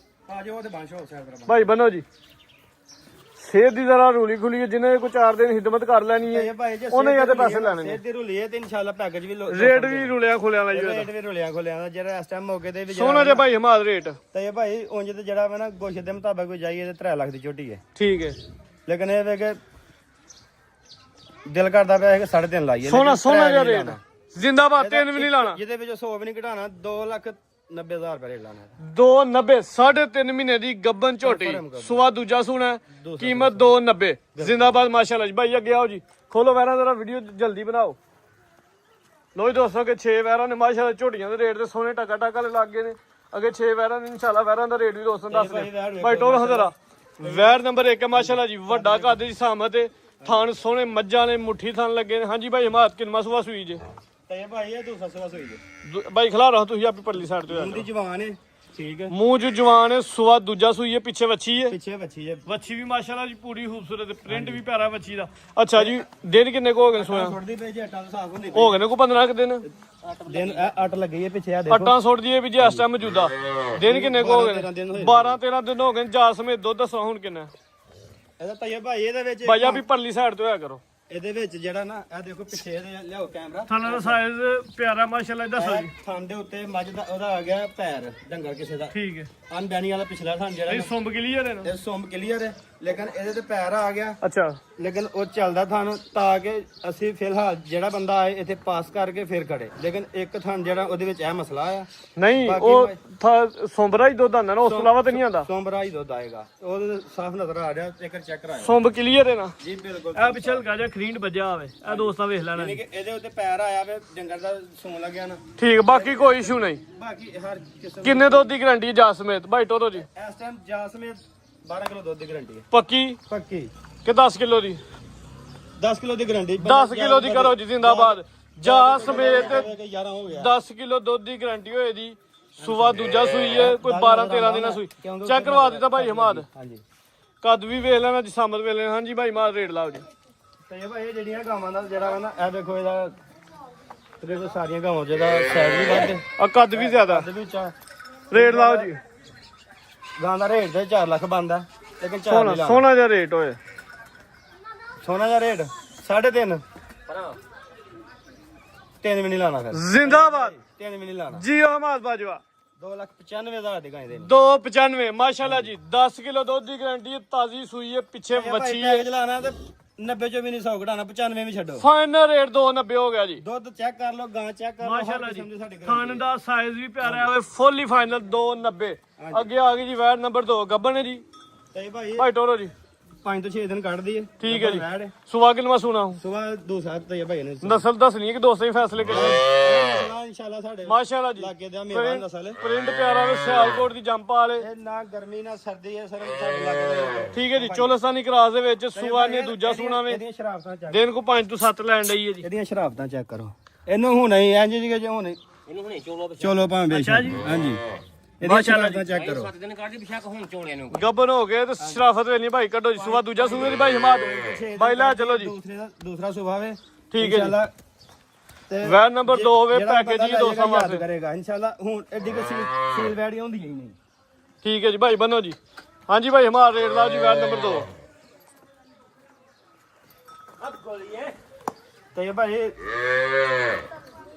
ਆ ਜਾਓ ਤੇ ਬੰਸ਼ ਹੋ ਸਕਦਾ ਭਾਈ ਬਨੋ ਜੀ ਸਿਹਤ ਦੀ ਜ਼ਰਾ ਰੂਲੀ ਖੁਲੀ ਜਿਹਨੇ ਕੋਈ 4 ਦਿਨ ਖਿਦਮਤ ਕਰ ਲੈਣੀ ਹੈ ਉਹਨੇ ਜਾਂ ਤੇ ਪੈਸੇ ਲੈਣੇ ਨੇ ਤੇ ਰੁਲੀ ਹੈ ਤੇ ਇਨਸ਼ਾਅੱਲਾ ਪੈਕੇਜ ਵੀ ਰੇਟ ਵੀ ਰੁਲਿਆ ਖੋਲਿਆ ਲਈ ਰੇਟ ਵੀ ਰੁਲਿਆ ਖੋਲਿਆ ਦਾ ਜਿਹੜਾ ਇਸ ਟਾਈਮ ਮੌਕੇ ਤੇ ਵੀ ਸੋਨਾ ਜੇ ਭਾਈ ਹਮਾਦ ਰੇਟ ਤੇ ਇਹ ਭਾਈ ਉਂਝ ਤੇ ਜਿਹੜਾ ਵਾ ਨਾ ਗੋਸ਼ੇ ਦੇ ਮੁਤਾਬਕ ਕੋਈ ਜਾਈਏ ਤੇ 3 ਲੱਖ ਦੀ ਝੋਟੀ ਹੈ ਠੀਕ ਹੈ ਲੇਕਿਨ ਇਹ ਵੇ ਕਿ ਦਿਲ ਕਰਦਾ ਪਿਆ ਕਿ 3.5 ਲਾਈਏ ਸੋਨਾ ਸੋਨਾ ਜਿਹਾ ਰੇਟ ਜ਼ਿੰਦਾਬਾਦ 3 ਵੀ ਨਹੀਂ ਲਾਣਾ ਜਿਹਦੇ ਵਿੱਚ 100 ਵੀ ਨਹੀਂ ਘਟਾਣਾ 2,90,000 ਰੁਪਏ ਰੇਟ ਲਾਣਾ 290 3.5 ਮਹੀਨੇ ਦੀ ਗੱਬਨ ਝੋਟੀ ਸੁਆ ਦੂਜਾ ਸੂਣਾ ਕੀਮਤ 290 ਜ਼ਿੰਦਾਬਾਦ ਮਾਸ਼ਾਅੱਲਾ ਜੀ ਭਾਈ ਅੱਗੇ ਆਓ ਜੀ ਖੋਲੋ ਵੈਰਾਂ ਜ਼ਰਾ ਵੀਡੀਓ ਜਲਦੀ ਬਣਾਓ ਲੋ ਜੀ ਦੋਸਤੋ ਕਿ 6 ਵੈਰਾਂ ਨੇ ਮਾਸ਼ਾਅੱਲਾ ਝੋਟੀਆਂ ਦੇ ਰੇਟ ਤੇ ਸੋਨੇ ਟਕਾ ਟਕਾ ਲੱਗ ਗਏ ਨੇ ਅੱਗੇ 6 ਵੈਰਾਂ ਨੇ ਇਨਸ਼ਾਅੱਲਾ ਵੈਰਾਂ ਦਾ ਰੇਟ ਵੀ ਦੋਸਤਾਂ ਦੱਸ ਦੇ ਭਾਈ ਟੋਲ ਹਜ਼ਰਾ ਵੈਰ ਨੰਬਰ 1 ਮਾਸ਼ਾਅੱਲਾ ਜੀ ਵੱਡਾ ਕੱਦ ਦੀ ਸਾਮਤ ਹੈ ਥਾਨ ਸੋਹਣੇ ਮੱਝਾਂ ਨੇ ਮੁੱਠੀ ਥਾਨ ਲੱਗੇ ਨੇ ਹਾਂਜੀ ਭਾਈ ਹਮਾਦ ਕਿੰਨਾ ਸੁਆ ਸੂਈ ਜੇ ਤੇ ਇਹ ਭਾਈ ਇਹ 200 ਸੋਈ ਦੇ ਭਾਈ ਖਿਲਾ ਰਹਾ ਤੁਸੀਂ ਆਪਣੀ ਪਰਲੀ ਸਾਈਡ ਤੇ ਦੀ ਜਵਾਨ ਹੈ ਠੀਕ ਹੈ ਮੂੰਹ ਚ ਜਵਾਨ ਹੈ ਸੁਆ ਦੂਜਾ ਸੂਈ ਹੈ ਪਿੱਛੇ ਵੱਛੀ ਹੈ ਪਿੱਛੇ ਬੱਚੀ ਹੈ ਵੱਛੀ ਵੀ ਮਾਸ਼ਾਅੱਲਾ ਜੀ ਪੂਰੀ ਖੂਬਸੂਰਤ ਪ੍ਰਿੰਟ ਵੀ ਪਿਆਰਾ ਵੱਛੀ ਦਾ ਅੱਛਾ ਜੀ ਦਿਨ ਕਿੰਨੇ ਕੋ ਹੋ ਗਏ ਸੋਇਆ ਛੋੜਦੀ ਪਈ ਜੇ ਆਟਾ ਸਾਫ ਹੁੰਦੀ ਹੋ ਗਏ ਨੇ ਕੋ 15 ਕੁ ਦਿਨ ਦਿਨ 8 ਲੱਗੀ ਹੈ ਪਿੱਛੇ ਆ ਦੇਖੋ ਆਟਾ ਸੁੱਟਦੀ ਹੈ ਵੀ ਜੇ ਇਸ ਟਾਈਮ ਮੌਜੂਦਾ ਦਿਨ ਕਿੰਨੇ ਕੋ ਹੋ ਗਏ 12 13 ਦਿਨ ਹੋ ਗਏ ਜਾ ਸਮੇਤ ਦੁੱਧ ਦੱਸੋ ਹੁਣ ਕਿੰਨਾ ਇਹਦਾ ਤਈਆ ਭਾਈ ਇਹਦੇ ਵਿੱਚ ਭਾਈ ਆ ਵੀ ਪਰਲੀ ਸਾਈਡ ਤੇ ਹੋਇਆ ਕਰੋ ਇਹਦੇ ਵਿੱਚ ਜਿਹੜਾ ਨਾ ਇਹ ਦੇਖੋ ਪਿੱਛੇ ਇਹਦੇ ਲਿਆਓ ਕੈਮਰਾ ਥਾਣਾ ਦਾ ਸਾਈਜ਼ ਪਿਆਰਾ ਮਾਸ਼ਾਅੱਲਾ ਦੱਸੋ ਜੀ ਥਣ ਦੇ ਉੱਤੇ ਮੱਝ ਦਾ ਉਹਦਾ ਆ ਗਿਆ ਪੈਰ ਡੰਗਰ ਕਿਸੇ ਦਾ ਠੀਕ ਹੈ ਅਨਬੈਣੀ ਵਾਲਾ ਪਿਛਲਾ ਥਣ ਜਿਹੜਾ ਇਹ ਸੁੰਬ ਕਲੀਅਰ ਹੈ ਨਾ ਇਹ ਸੁੰਮ ਕਲੀਅਰ ਹੈ ਲੇਕਿਨ ਇਹਦੇ ਤੇ ਪੈਰ ਆ ਗਿਆ ਅੱਛਾ ਲੇਕਿਨ ਉਹ ਚੱਲਦਾ ਥਣ ਤਾਂ ਕਿ ਅਸੀਂ ਫਿਲਹਾਲ ਜਿਹੜਾ ਬੰਦਾ ਆਏ ਇੱਥੇ ਪਾਸ ਕਰਕੇ ਫਿਰ ਖੜੇ ਲੇਕਿਨ ਇੱਕ ਥਣ ਜਿਹੜਾ ਉਹਦੇ ਵਿੱਚ ਇਹ ਮਸਲਾ ਆ ਨਹੀਂ ਉਹ ਸੁੰਬਰਾ ਹੀ ਦੁੱਧ ਆਂਦਾ ਨਾ ਉਸ ਤੋਂ ਇਲਾਵਾ ਤੇ ਨਹੀਂ ਆਂਦਾ ਸੋਮਰਾ ਹੀ ਦੁੱਧ ਆਏਗਾ ਉਹਦੇ ਸਾਫ਼ ਨਜ਼ਰ ਆ ਰਿਹਾ ਇੱਕ ਚੈੱਕ ਕਰਾਇਆ ਸੁੰਬ ਕਲੀਅਰ ਹੈ ਨਾ ਜੀ ਬਿਲਕੁਲ ਇਹ ਪਿਛਲ ਗਾਜਾ ਖਰੀਂਡ ਵੱਜਾ ਹੋਵੇ ਇਹ ਦੋਸਤਾਂ ਵੇਖ ਲੈਣਾ ਯਾਨੀ ਕਿ ਇਹਦੇ ਉੱਤੇ ਪੈਰ ਆਇਆ ਵੇ ਡੰਗਰ ਦਾ ਸੌਣ ਲੱਗਿਆ ਨਾ ਠੀਕ ਬਾਕੀ ਕੋਈ ਇਸ਼ੂ ਨਹੀਂ ਬਾਕੀ ਹਰ ਕਿਸਮ ਕਿੰਨੇ ਦੁੱਧ ਦੀ ਗਾਰੰਟੀ ਹੈ ਜਾ ਸਮੇਤ ਭਾਈ ਟੋਰੋ ਜੀ ਇਸ ਟਾਈਮ ਜਾਸਮੇ 12 ਕਿਲੋ ਦੁੱਧ ਦੀ ਗਾਰੰਟੀ ਹੈ ਪੱਕੀ ਪੱਕੀ ਕਿ 10 ਕਿਲੋ ਦੀ 10 ਕਿਲੋ ਦੀ ਗਾਰੰਟੀ 10 ਕਿਲੋ ਦੀ ਕਰੋ ਜੀ ਜ਼ਿੰਦਾਬਾਦ ਜਾ ਸਮੇਤ 11 ਹੋ ਗਿਆ 10 ਕਿਲੋ ਦੁੱਧ ਦੀ ਗਾਰੰਟੀ ਹੋਏ ਦੀ ਸੁਬਾ ਦੂਜਾ ਸੂਈ ਹੈ ਕੋਈ 12 13 ਦਿਨਾਂ ਸੂਈ ਚੈੱਕ ਕਰਵਾ ਦਿੱਤਾ ਭਾਈ ਹਮਾਦ ਹਾਂਜੀ ਕੱਦ ਵੀ ਵੇਖ ਲੈਣਾ ਜਸਾਮਤ ਵੇਖ ਲੈਣਾ ਹਾਂਜੀ ਭਾਈ ਮਾਰ ਰੇਟ ਲਾਓ ਜੀ ਤੇ ਇਹ ਭਾਈ ਇਹ ਜਿਹੜੀਆਂ ਗਾਵਾਂ ਦਾ ਜਿਹੜਾ ਵਾ ਨਾ ਇਹ ਦੇਖੋ ਇਹਦਾ ਤਕਰੀਬਨ ਸਾਰੀਆਂ ਗਾਵਾਂ ਜਿਹਦਾ ਸਾਈਜ਼ ਵੀ ਵੱਧ ਆ ਕੱਦ ਵੀ ਜ਼ਿਆਦਾ ਦੇ ਵਿੱਚ ਆ ਰੇਟ ਲਾਓ ਜੀ ਗਾਂ ਦਾ ਰੇਟ ਤੇ 4 ਲੱਖ ਬਣਦਾ ਲੇਕਿਨ 4 ਸੋਨਾ ਨਹੀਂ ਲਾਣਾ। ਸੋਨਾ ਜਿਹਾ ਰੇਟ ਹੋਏ ਸੋਨਾ ਦਾ ਰੇਟ 3.5 3 ਵੀ ਨਹੀਂ ਲਾਣਾ ਫਿਰ ਜ਼ਿੰਦਾਬਾਦ 3 ਵੀ ਨਹੀਂ ਲਾਣਾ ਜੀਓ ਹਮਾਦ ਬਾਜਵਾ 2,95,000 ਦੀ ਗਾਂ ਦੇ 295 ਮਾਸ਼ਾਅੱਲਾ ਜੀ 10 ਕਿਲੋ ਦੁੱਧ ਦੀ ਗਾਰੰਟੀ ਹੈ ਤਾਜ਼ੀ ਸੂਈ ਹੈ ਪਿੱਛੇ ਵੱਛੀ ਹੈ ਪੈਕੇਜ ਲਾਣਾ ਤੇ 90 ਚੋਂ ਵੀ ਨਹੀਂ 100 ਘਟਾਣਾ 95 ਵੀ ਛੱਡੋ ਫਾਈਨਲ ਰੇਟ 290 ਹੋ ਗਿਆ ਜੀ ਦੁੱਧ ਚੈੱਕ ਕਰ ਲਓ ਗਾਂ ਚੈੱਕ ਕਰ ਲਓ ਮਾਸ਼ਾਅੱਲਾ ਜੀ ਖਾਣ ਦਾ ਸਾਈਜ਼ ਵੀ ਪਿਆਰਾ ਹੈ ਫੁੱਲੀ ਫਾਈਨਲ 290 ਅੱਗੇ ਆ ਗਈ ਜੀ ਵੈਟ ਨੰਬਰ 2 ਗੱਬਨ ਹੈ ਜੀ ਤੇ ਭਾਈ ਭਾਈ ਟੋਰੋ ਜੀ 5 ਤੋਂ 6 ਦਿਨ ਕੱਢਦੀ ਹੈ ਠੀਕ ਹੈ ਜੀ ਸੁਬਾ ਕਿਲਵਾ ਸੁਣਾ ਹੂੰ ਸਵੇਰ 2 ਸਾਲ ਤੇ ਭਾਈ ਨੇ ਨਸਲ ਦੱਸਣੀ ਹੈ ਕਿ ਦੋਸਤਾਂ ਹੀ ਫੈਸਲੇ ਕਰਨੇ ਇਨਸ਼ਾਅੱਲਾ ਸਾਡੇ ਮਾਸ਼ਾਅੱਲਾ ਜੀ ਲਾਗੇ ਦਾ ਮੇਵਾਨ ਨਸਲ ਪ੍ਰਿੰਟ ਪਿਆਰਾ ਵੇ ਸਿਆਲਕੋਟ ਦੀ ਜੰਪ ਵਾਲੇ ਇਹ ਨਾ ਗਰਮੀ ਨਾ ਸਰਦੀ ਹੈ ਸਰ ਸਾਡੇ ਲਾਗੇ ਠੀਕ ਹੈ ਜੀ ਚੋਲਸਤਾਨੀ ਕ੍ਰਾਸ ਦੇ ਵਿੱਚ ਸੁਆ ਨੇ ਦੂਜਾ ਸੁਣਾ ਵੇ ਇਹਦੀਆਂ ਸ਼ਰਾਫਤਾਂ ਚੈੱਕ ਦਿਨ ਕੋ 5 ਤੋਂ 7 ਲੈਣ ਡਈ ਹੈ ਜੀ ਇਹਦੀਆਂ ਸ਼ਰਾਫਤਾਂ ਚੈੱਕ ਕਰੋ ਇਹਨੂੰ ਹੁਣੇ ਹੀ ਇੰਜ ਜੀ ਜੇ ਹੁਣੇ ਇਹਨੂੰ ਹੁਣੇ ਚਲੋ ਭਾਵੇਂ ਬੇਸ਼ੱਕ ਹਾਂਜੀ ਇਹਦੀਆਂ ਸ਼ਰਾਫਤਾਂ ਚੈੱਕ ਕਰੋ 7 ਦਿਨ ਕੱਢ ਬਿਸ਼ੱਕ ਹੁਣ ਚੋਣਿਆਂ ਨੂੰ ਗੱਬਨ ਹੋ ਗਏ ਤੇ ਸ਼ਰਾਫਤ ਵੇਲੀ ਭਾਈ ਕੱਢੋ ਜੀ ਸੁਆ ਦੂਜਾ ਸੂਏ ਦੀ ਭਾਈ ਹਮਾਦ ਭਾਈ ਲੈ ਚਲੋ ਜੀ ਦੂਸਰਾ ਸੁਭਾ ਵੇ ਠੀਕ ਹੈ ਜੀ ਇਨਸ਼ਾਅੱਲਾ ਤੇ ਵੈਟ ਨੰਬਰ 2 ਹੋਵੇ ਜਿਹੜਾ ਪੈਕੇਜ ਬੰਦਾ ਜੀ 200 ਯਾਦ ਵਾਸਤੇ ਕਰੇਗਾ ਇਨਸ਼ਾਅੱਲਾ ਹੁਣ ਐਡੀ ਕੋ ਸੀਲ ਵੈੜੀ ਆਉਂਦੀ ਹੀ ਨਹੀਂ ਠੀਕ ਹੈ ਜੀ ਭਾਈ ਬੰਨੋ ਜੀ ਹਾਂਜੀ ਭਾਈ ਹਮਾਰ ਰੇਟ ਲਾਓ ਜੀ ਵੈਟ ਨੰਬਰ 2 ਤੇ ਭਾਈ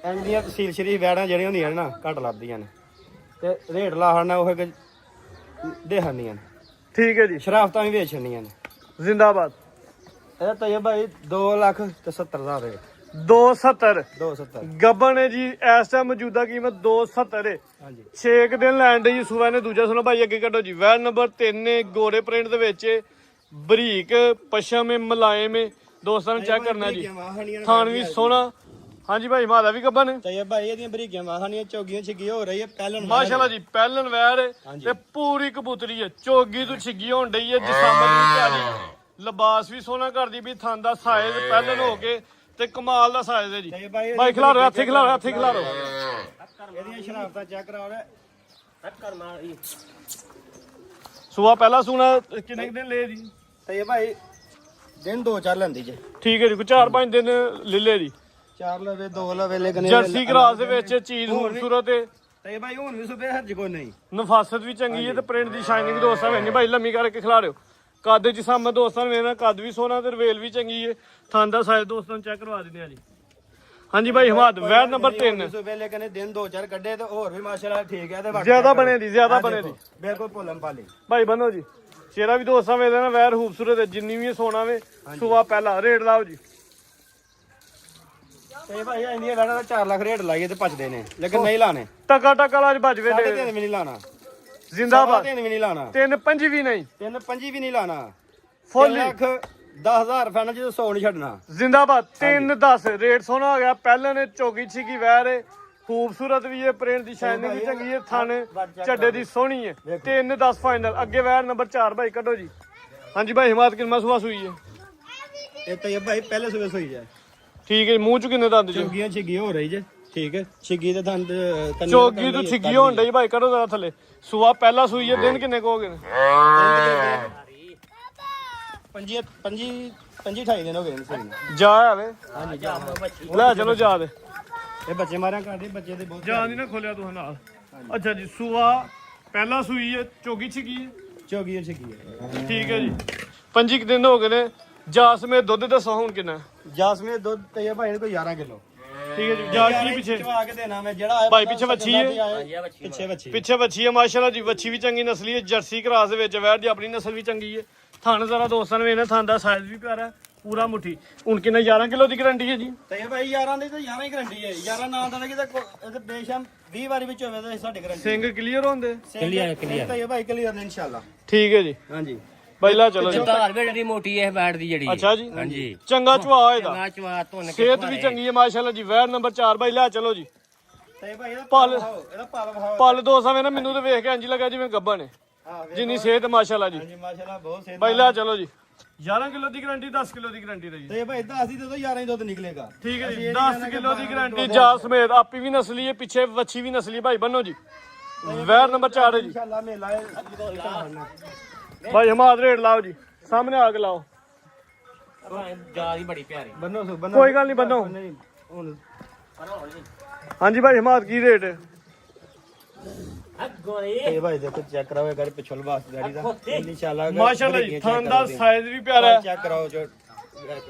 ਇੰਡੀਆ ਤਹਿਸੀਲ ਸ਼ਰੀਫ ਵੈੜਾਂ ਜਿਹੜੀਆਂ ਹੁੰਦੀਆਂ ਨੇ ਨਾ ਘੱਟ ਲੱਭਦੀਆਂ ਨੇ ਤੇ ਰੇਟ ਲਾ ਹੜਨਾ ਉਹ ਦੇਹਨੀਆਂ ਨੇ ਠੀਕ ਹੈ ਜੀ ਸ਼ਰਾਫਤਾਂ ਵੀ ਵੇਚਣੀਆਂ ਨੇ ਜ਼ਿੰਦਾਬਾਦ ਇਹ ਤਾਂ ਇਹ ਭਾਈ 2,70,000 ਰੇਟ 270 270 ਗੱਬਨ ਹੈ ਜੀ ਇਸ ਟਾਈਮ ਮੌਜੂਦਾ ਕੀਮਤ 270 ਹੈ ਹਾਂਜੀ 6 ਦਿਨ ਲੈਣ ਦੇ ਜੀ ਸੁਬਾ ਨੇ ਦੂਜਾ ਸੁਣੋ ਭਾਈ ਅੱਗੇ ਕੱਢੋ ਜੀ ਵੈਟ ਨੰਬਰ 3 ਨੇ ਗੋਰੇ ਪ੍ਰਿੰਟ ਦੇ ਵਿੱਚ ਬਰੀਕ ਪਸ਼ਮ ਹੈ ਮੁਲਾਇਮ ਹੈ ਦੋਸਤਾਂ ਨੂੰ ਚੈੱਕ ਕਰਨਾ ਜੀ ਥਾਣ ਵੀ ਸੋਹਣਾ ਹਾਂਜੀ ਭਾਈ ਮਾਦਾ ਵੀ ਗੱਬਨ ਹੈ ਤੇ ਇਹ ਭਾਈ ਇਹਦੀਆਂ ਬਰੀਕੀਆਂ ਮਾਹਾਨੀਆਂ ਚੋਗੀਆਂ ਛਿੱਗੀ ਹੋ ਰਹੀ ਹੈ ਪਹਿਲਣ ਮਾਸ਼ਾਅੱਲਾ ਜੀ ਪਹਿਲਨ ਵੈਰ ਹੈ ਤੇ ਪੂਰੀ ਕਬੂਤਰੀ ਹੈ ਚੋਗੀ ਤੋਂ ਛਿੱਗੀ ਹੋਣ ਡਈ ਹੈ ਜਸਾਮਤ ਵੀ ਪਿਆਰੀ ਲਿਬਾਸ ਵੀ ਸੋਹਣਾ ਕਰਦੀ ਵੀ ਥਾਂ ਦਾ ਸਾਈਜ਼ ਪਹਿਲਨ ਹੋ ਕੇ ਤੇ ਕਮਾਲ ਦਾ ਸਾਈਜ਼ ਹੈ ਜੀ ਤੇ ਭਾਈ ਖਿਲਾਰੋ ਹੱਥੇ ਖਿਲਾਰੋ ਹੱਥੇ ਖਿਲਾਰੋ ਇਹਦੀਆਂ ਸ਼ਰਾਫਤਾਂ ਚੈੱਕ ਕਰਾਓ ਰੇ ਸੁਆ ਪਹਿਲਾ ਸੁਣਾ ਕਿੰਨੇ ਕੁ ਦਿਨ ਲਏ ਜੀ ਤੇ ਇਹ ਭਾਈ ਦਿਨ 2-4 ਲੈਂਦੀ ਜੇ ਠੀਕ ਹੈ ਜੀ ਕੋਈ 4-5 ਦਿਨ ਲਿਲੇ ਦੀ 4 ਲਵੇ 2 ਲਵੇ ਲੇਕਿਨ ਜਰਸੀ ਕਰਾਸ ਦੇ ਵਿੱਚ ਚੀਜ਼ ਖੂਬਸੂਰਤ ਹੈ ਤੇ ਇਹ ਭਾਈ ਹੁਣ ਵੀ ਸੁਬੇ ਹਰਜ ਕੋ ਨਹੀਂ ਨਫਾਸਤ ਵੀ ਚੰਗੀ ਹੈ ਤੇ ਪ੍ਰਿੰਟ ਦੀ ਸ਼ਾਈਨਿੰਗ ਦੋਸਤਾਂ ਵੇਖਣੀ ਭਾਈ ਲੰਮੀ ਕਰਕੇ ਖਿਲਾ ਰਿਓ ਕੱਦ ਚ ਸਾਹਮਣੇ ਦੋਸਤਾਂ ਨੂੰ ਵੇਖਣਾ ਕੱਦ ਵੀ ਸੋਹਣਾ ਤੇ ਰਵੇਲ ਵੀ ਚੰਗੀ ਹੈ ਥਾਂ ਦਾ ਸਾਈਜ਼ ਦੋਸਤਾਂ ਨੂੰ ਚੈੱਕ ਕਰਵਾ ਦਿੰਦੇ ਆ ਜੀ ਹਾਂਜੀ ਭਾਈ ਹਮਾਦ ਵੈਟ ਨੰਬਰ 3 ਸੁਬੇ ਲੇਕਿਨ ਦਿਨ 2-4 ਕੱਢੇ ਤੇ ਹੋਰ ਵੀ ਮਾਸ਼ਾਅੱਲਾ ਠੀਕ ਹੈ ਤੇ ਬਾਕੀ ਜ਼ਿਆਦਾ ਬਣੇ ਦੀ ਜ਼ਿਆਦਾ ਬਣੇ ਦੀ ਬਿਲਕੁਲ ਭੁੱਲਣ ਪਾਲੀ ਭਾਈ ਬੰਨੋ ਜੀ ਸ਼ੇਰਾ ਵੀ ਦੋਸਤਾਂ ਵੇਖਦੇ ਨਾ ਵੈਰ ਖੂਬਸੂਰਤ ਹੈ ਜਿੰਨੀ ਵੀ ਸੋਨਾ ਵੇ ਸੁਆ ਪਹਿਲਾ ਰੇਟ ਲਾਓ ਜੀ ਤੇ ਭਾਈ ਇੰਡੀਆ ਵੈੜਾ ਦਾ 4 ਲੱਖ ਰੇਟ ਲਾਈਏ ਤੇ ਭੱਜਦੇ ਨੇ ਲੇਕਿਨ ਨਹੀਂ ਲਾਣੇ ਟਕਾ ਟਕਾ ਲਾਜ ਭਜਵੇ ਸਾਢੇ ਦੇ ਤਿੰਨ ਵੀ ਨਹੀਂ ਲਾਣਾ ਜ਼ਿੰਦਾਬਾਦ 3 ਵੀ ਨਹੀਂ ਲਾਣਾ 3-5 ਵੀ ਨਹੀਂ 3-5 ਵੀ ਨਹੀਂ ਲਾਣਾ ਫੁੱਲ 10,000 ਫੈਨ ਜਦੋਂ 100 ਨਹੀਂ ਛੱਡਣਾ ਜ਼ਿੰਦਾਬਾਦ 3-10 ਰੇਟ ਸੋਹਣਾ ਹੋ ਗਿਆ ਪਹਿਲਾਂ ਨੇ ਚੋਗੀ ਛਿੱਗੀ ਵੈਰ ਹੈ ਖੂਬਸੂਰਤ ਵੀ ਹੈ ਪ੍ਰਿੰਟ ਦੀ ਸ਼ਾਈਨਿੰਗ ਵੀ ਚੰਗੀ ਹੈ ਥਾਣੇ ਚੱਡੇ ਦੀ ਸੋਹਣੀ ਹੈ 3-10 ਫਾਈਨਲ ਅੱਗੇ ਵੈਰ ਨੰਬਰ 4 ਭਾਈ ਕੱਢੋ ਜੀ ਹਾਂਜੀ ਭਾਈ ਹਿਮਾਤ ਕਿੰਨਾ ਸੁਆ ਸੂਈ ਹੈ ਇਹ ਤਾਂ ਇਹ ਭਾਈ ਪਹਿਲੇ ਸਵੇਰ ਸੋਈ ਜਾ ਠੀਕ ਹੈ ਮੂੰਹ ਚ ਕਿੰਨੇ ਦੰਦ ਜੀ ਚੋਗੀਆਂ ਛਿੱਗੀ ਹੋ ਰਹੀ ਜੇ ਠੀਕ ਹੈ ਛਿੱਗੀ ਦੇ ਦੰਦ ਚੋਗੀ ਤੋਂ ਛਿੱਗੀ ਹੋਣ ਡਈ ਭਾਈ ਕੱਢੋ ਜ਼ਰਾ ਥੱਲੇ ਸੁਆ ਪਹਿਲਾ ਸੂਈ ਹੈ ਦਿਨ ਕਿੰਨੇ ਕਹੋਗੇ ਨੇ 25-28 ਦਿਨ ਹੋ ਗਏ ਨੇ ਸਹੀ ਜਾ ਆਵੇ ਹਾਂਜੀ ਜਾ ਲੈ ਚਲੋ ਜਾ ਦੇ ਇਹ ਬੱਚੇ ਮਾਰਿਆ ਕਰਦੇ ਬੱਚੇ ਦੇ ਬਹੁਤ ਜਾਨ ਨਹੀਂ ਨਾ ਖੋਲਿਆ ਤੂੰ ਨਾਲ ਅੱਛਾ ਜੀ ਸੁਆ ਪਹਿਲਾ ਸੂਈ ਹੈ ਚੋਗੀ ਛਿੱਗੀ ਹੈ ਚੋਗੀਆਂ ਛਿੱਗੀ ਹੈ ਠੀਕ ਹੈ ਜੀ 25 ਦਿਨ ਹੋ ਗਏ ਨੇ ਜਾਸਮੇ ਦੁੱਧ ਦੱਸੋ ਹੁਣ ਕਿੰਨਾ ਜਾਸਮੀਨ ਦੁੱਧ ਤੇ ਇਹ ਭਾਈ ਕੋਈ 11 ਕਿਲੋ ਠੀਕ ਹੈ ਜੀ ਜਾ ਕੀ ਪਿੱਛੇ ਚਵਾ ਕੇ ਦੇਣਾ ਮੈਂ ਜਿਹੜਾ ਆਇਆ ਭਾਈ ਪਿੱਛੇ ਵੱਛੀ ਹੈ ਪਿੱਛੇ ਵੱਛੀ ਪਿੱਛੇ ਵੱਛੀ ਹੈ ਮਾਸ਼ਾਅੱਲਾ ਜੀ ਵੱਛੀ ਵੀ ਚੰਗੀ ਨਸਲੀ ਹੈ ਜਰਸੀ ਕਰਾਸ ਦੇ ਵਿੱਚ ਵੈਰ ਦੀ ਆਪਣੀ ਨਸਲ ਵੀ ਚੰਗੀ ਹੈ ਥਣ ਜ਼ਰਾ ਦੋਸਤਾਂ ਨੇ ਵੇਖਣਾ ਥਣ ਦਾ ਸਾਈਜ਼ ਵੀ ਪਿਆਰਾ ਪੂਰਾ ਮੁੱਠੀ ਹੁਣ ਕਿੰਨਾ 11 ਕਿਲੋ ਦੀ ਗਾਰੰਟੀ ਹੈ ਜੀ ਤੇ ਇਹ ਭਾਈ 11 ਦੀ ਤਾਂ 11 ਹੀ ਗਰੰਟੀ ਹੈ 11 ਨਾ ਆਉਂਦਾ ਕਿ ਤੇ ਬੇਸ਼ੱਕ 20 ਵਾਰੀ ਵਿੱਚ ਹੋਵੇ ਤਾਂ ਸਾਡੀ ਗਰੰਟੀ ਸਿੰਘ ਕਲੀਅਰ ਹੁੰਦੇ ਕਲੀਅਰ ਤੇ ਇਹ ਭਾਈ ਕਲੀਅਰ ਨੇ ਇਨਸ਼ਾਅੱਲਾ ਠੀਕ ਹੈ ਜੀ ਹਾਂਜੀ ਪਹਿਲਾ ਚਲੋ ਜੀ ਧਾਰ ਵੀ ਜਿਹੜੀ ਮੋਟੀ ਹੈ ਬੈਠ ਦੀ ਜਿਹੜੀ ਅੱਛਾ ਜੀ ਹਾਂਜੀ ਚੰਗਾ ਚਵਾ ਇਹਦਾ ਨਾ ਚਵਾ ਧੁੰਨ ਕੇ ਸਿਹਤ ਵੀ ਚੰਗੀ ਹੈ ਮਾਸ਼ਾਅੱਲਾ ਜੀ ਵੈਰ ਨੰਬਰ 4 ਭਾਈ ਲੈ ਚਲੋ ਜੀ ਤੇ ਭਾਈ ਇਹਦਾ ਪਲ ਇਹਦਾ ਪਲ ਵਿਖਾਓ ਪਲ ਦੋਸਤਾਂ ਵੇ ਨਾ ਮੈਨੂੰ ਤੇ ਵੇਖ ਕੇ ਇੰਜ ਲੱਗਾ ਜਿਵੇਂ ਗੱਬਾ ਨੇ ਹਾਂ ਜਿੰਨੀ ਸਿਹਤ ਮਾਸ਼ਾਅੱਲਾ ਜੀ ਹਾਂਜੀ ਮਾਸ਼ਾਅੱਲਾ ਬਹੁਤ ਸੇਧ ਭਾਈ ਲੈ ਚਲੋ ਜੀ 11 ਕਿਲੋ ਦੀ ਗਾਰੰਟੀ 10 ਕਿਲੋ ਦੀ ਗਾਰੰਟੀ ਰਹੀ ਤੇ ਭਾਈ 10 ਦੀ ਤਾਂ 11 ਹੀ ਦੁੱਧ ਨਿਕਲੇਗਾ ਠੀਕ ਹੈ ਜੀ 10 ਕਿਲੋ ਦੀ ਗਾਰੰਟੀ ਜਾ ਸਮੇਤ ਆਪੀ ਵੀ ਨਸਲੀ ਹੈ ਪਿੱਛੇ ਵੱਛੀ ਵੀ ਨਸਲੀ ਭਾਈ ਬੰਨੋ ਜੀ ਵੈਰ ਨੰਬਰ 4 ਹੈ ਜੀ ਇਨਸ਼ਾਅੱਲਾ ਮੇਲਾ ਹੈ ਭਾਈ ਹਮਾਦ ਰੇਟ ਲਾਓ ਜੀ ਸਾਹਮਣੇ ਆ ਕੇ ਲਾਓ ਜਾਦ ਹੀ ਬੜੀ ਪਿਆਰੀ ਬੰਨੋ ਸੋ ਬੰਨੋ ਕੋਈ ਗੱਲ ਨਹੀਂ ਬੰਨੋ ਨਹੀਂ ਹੁਣ ਹਾਂਜੀ ਭਾਈ ਹਮਾਦ ਕੀ ਰੇਟ ਹੈ ਇਹ ਭਾਈ ਦੇਖੋ ਚੈੱਕ ਕਰਾਓ ਇਹ ਗਾੜੀ ਪਿਛਲ ਬਾਸ ਗਾੜੀ ਦਾ ਇਨਸ਼ਾਅੱਲਾ ਮਾਸ਼ਾਅੱਲਾ ਜੀ ਥਣ ਦਾ ਸਾਈਜ਼ ਵੀ ਪਿਆਰਾ ਹੈ ਚੈੱਕ ਕਰਾਓ ਜੋ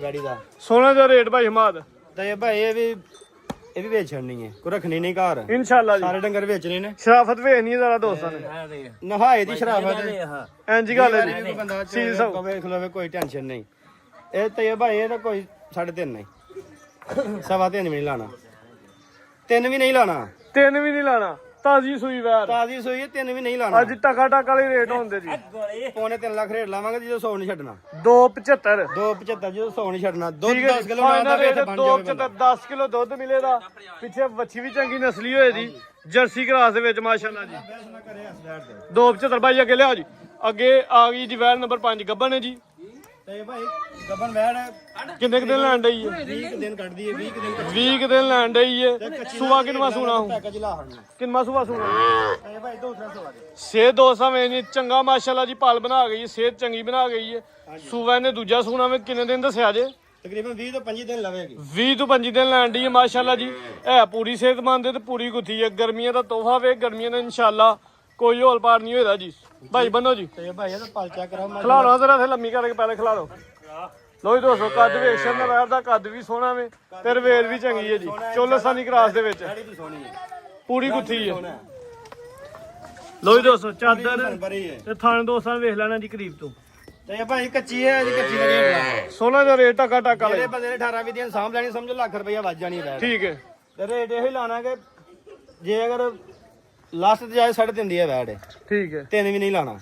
ਗਾੜੀ ਦਾ ਸੋਨੇ ਦਾ ਰੇਟ ਭਾਈ ਹਮਾਦ ਤੇ ਭਾਈ ਇਹ ਵੀ ਵੇਚਣ ਨਹੀਂ ਹੈ ਕੋਈ ਰੱਖਣੀ ਨਹੀਂ ਘਰ ਇਨਸ਼ਾਅੱਲਾ ਜੀ ਸਾਰੇ ਡੰਗਰ ਵੇਚਣੇ ਨੇ ਸ਼ਰਾਫਤ ਵੇਖਣੀ ਹੈ ਜ਼ਰਾ ਦੋਸਤਾਂ ਨੇ ਨਹਾਏ ਦੀ ਸ਼ਰਾਫਤ ਇੰਜ ਗੱਲ ਹੈ ਜੀ ਕੋਈ ਬੰਦਾ ਸੀਲ ਸਭ ਵੇਖ ਲਵੇ ਕੋਈ ਟੈਨਸ਼ਨ ਨਹੀਂ ਇਹ ਤੇ ਭਾਈ ਇਹ ਤਾਂ ਕੋਈ 3.5 ਨਹੀਂ 3.5 ਵੀ ਨਹੀਂ ਲਾਣਾ 3 ਵੀ ਨਹੀਂ ਲਾਣਾ ਤਿੰਨ ਵੀ ਨਹੀਂ ਲਾਣਾ ਤਾਜ਼ੀ ਸੂਈ ਵੈਰ ਤਾਜ਼ੀ ਸੋਈ 3 ਵੀ ਨਹੀਂ ਲਾਣਾ ਅੱਜ ਟਕਾ ਟਕ ਵਾਲੇ ਰੇਟ ਹੁੰਦੇ ਜੀ ਪੌਣੇ 3 ਲੱਖ ਰੇਟ ਲਾਵਾਂਗੇ ਜਦੋਂ 100 ਨਹੀਂ ਛੱਡਣਾ 275 275 ਜਦੋਂ 100 ਨਹੀਂ ਛੱਡਣਾ ਦੁੱਧ ਠੀਕ ਹੈ 10 ਜੀ ਕਿਲੋ ਨਾਲ ਦਾ ਵੇਚ ਬਣ ਜਾਵੇ 10 ਕਿਲੋ ਦੁੱਧ ਮਿਲੇਗਾ ਪਿੱਛੇ ਵੱਛੀ ਵੀ ਚੰਗੀ ਨਸਲੀ ਹੋਏ ਦੀ ਜਰਸੀ ਕਰਾਸ ਦੇ ਵਿੱਚ ਮਾਸ਼ਾਅੱਲਾ ਜੀ 275 ਭਾਈ ਅੱਗੇ ਲਿਆਓ ਜੀ ਅੱਗੇ ਆ ਗਈ ਜੀ ਵੈਰ ਨੰਬਰ 5 ਗੱਬਨ ਹੈ ਜੀ ਤੇ ਭਾਈ ਗੱਬਨ ਵੈੜ ਕਿੰਨੇ ਕੁ ਦਿਨ ਲੈਣ ਡਈ ਹੈ 20 ਦਿਨ ਕੱਢਦੀ ਹੈ 20 ਦਿਨ 20 ਕੁ ਦਿਨ ਲੈਣ ਡਈ ਹੈ ਸੂਆ ਕਿੰਨਾ ਸੂਣਾ ਹੁਣ ਪੈਕੇਜ ਲਾ ਹਣ ਕਿੰਨਾ ਸੂਆ ਸੂਣਾ ਤੇ ਭਾਈ ਦੂਸਰਾ ਸਵਾਲ ਸੇਧ ਦੋਸਤਾਂ ਵੇ ਨਹੀਂ ਚੰਗਾ ਮਾਸ਼ਾਅੱਲਾ ਜੀ ਪਾਲ ਬਣਾ ਗਈ ਹੈ ਸਿਹਤ ਚੰਗੀ ਬਣਾ ਗਈ ਹੈ ਸੂਆ ਨੇ ਦੂਜਾ ਸੂਣਾ ਵੇ ਕਿੰਨੇ ਦਿਨ ਦੱਸਿਆ ਜੇ ਤਕਰੀਬਨ 20 ਤੋਂ 25 ਦਿਨ ਲਵੇਗੀ 20 ਤੋਂ 25 ਦਿਨ ਲੈਣ ਦੀ ਹੈ ਮਾਸ਼ਾਅੱਲਾ ਜੀ ਇਹ ਪੂਰੀ ਸਿਹਤਮੰਦ ਹੈ ਤੇ ਪੂਰੀ ਗੁੱਥੀ ਹੈ ਗਰਮੀਆਂ ਦਾ ਤੋਹਫਾ ਵੇ ਗਰਮੀਆਂ ਦਾ ਇਨਸ਼ਾਅੱਲਾ ਕੋਈ ਹੋਲ ਪਾਰ ਨਹੀਂ ਹੋਏਗਾ ਜੀ ਭਾਈ ਬੰਨੋ ਜੀ ਤੇ ਭਾਈ ਇਹਦਾ ਪਲ ਚੈੱਕ ਕਰਾਓ ਖਿਲਾ ਲਓ ਜ਼ਰਾ ਇੱਥੇ ਲੰਮੀ ਕਰਕੇ ਪਹਿਲੇ ਖਿਲਾ ਲਓ ਲੋ ਜੀ ਦੋਸਤੋ ਕੱਦ ਵੇਖ ਸ਼ਰਨ ਵੈਰ ਦਾ ਕੱਦ ਵੀ ਸੋਹਣਾ ਵੇ ਤੇ ਰਵੇਲ ਵੀ ਚੰਗੀ ਹੈ ਜੀ ਚੋਲਸਾਂ ਦੀ ਕਰਾਸ ਦੇ ਵਿੱਚ ਵੀ ਸੋਹਣੀ ਹੈ ਪੂਰੀ ਗੁੱਥੀ ਹੈ ਲੋ ਜੀ ਦੋਸਤੋ ਚਾਦਰ ਬਰੀ ਹੈ ਤੇ ਥਾਣ ਦੋਸਤਾਂ ਨੇ ਵੇਖ ਲੈਣਾ ਜੀ ਕਰੀਬ ਤੋਂ ਤੇ ਭਾਈ ਕੱਚੀ ਹੈ ਇਹਦੀ ਕੱਚੀ ਦਾ ਰੇਟ ਲਾ ਸੋਨਾ ਦਾ ਰੇਟ ਟਕਾ ਟਕ ਜਿਹੜੇ ਵਾਲੇ ਬੰਦੇ ਨੇ 18 20 ਦਿਨ ਸਾਂਭ ਲੈਣੀ ਸਮਝੋ ਲੱਖ ਰੁਪਇਆ ਵੱਜ ਜਾਣੀ ਹੈ ਠੀਕ ਹੈ ਤੇ ਰੇਟ ਇਹੋ ਹੀ ਲਾਣਾ ਕਿ ਜੇ ਅਗਰ ਲਾਸਟ ਤੇ ਜਾਏ 3.5 ਦੀ ਹੈ ਵੈੜ ਠੀਕ ਹੈ 3 ਵੀ ਨਹੀਂ ਲਾਣਾ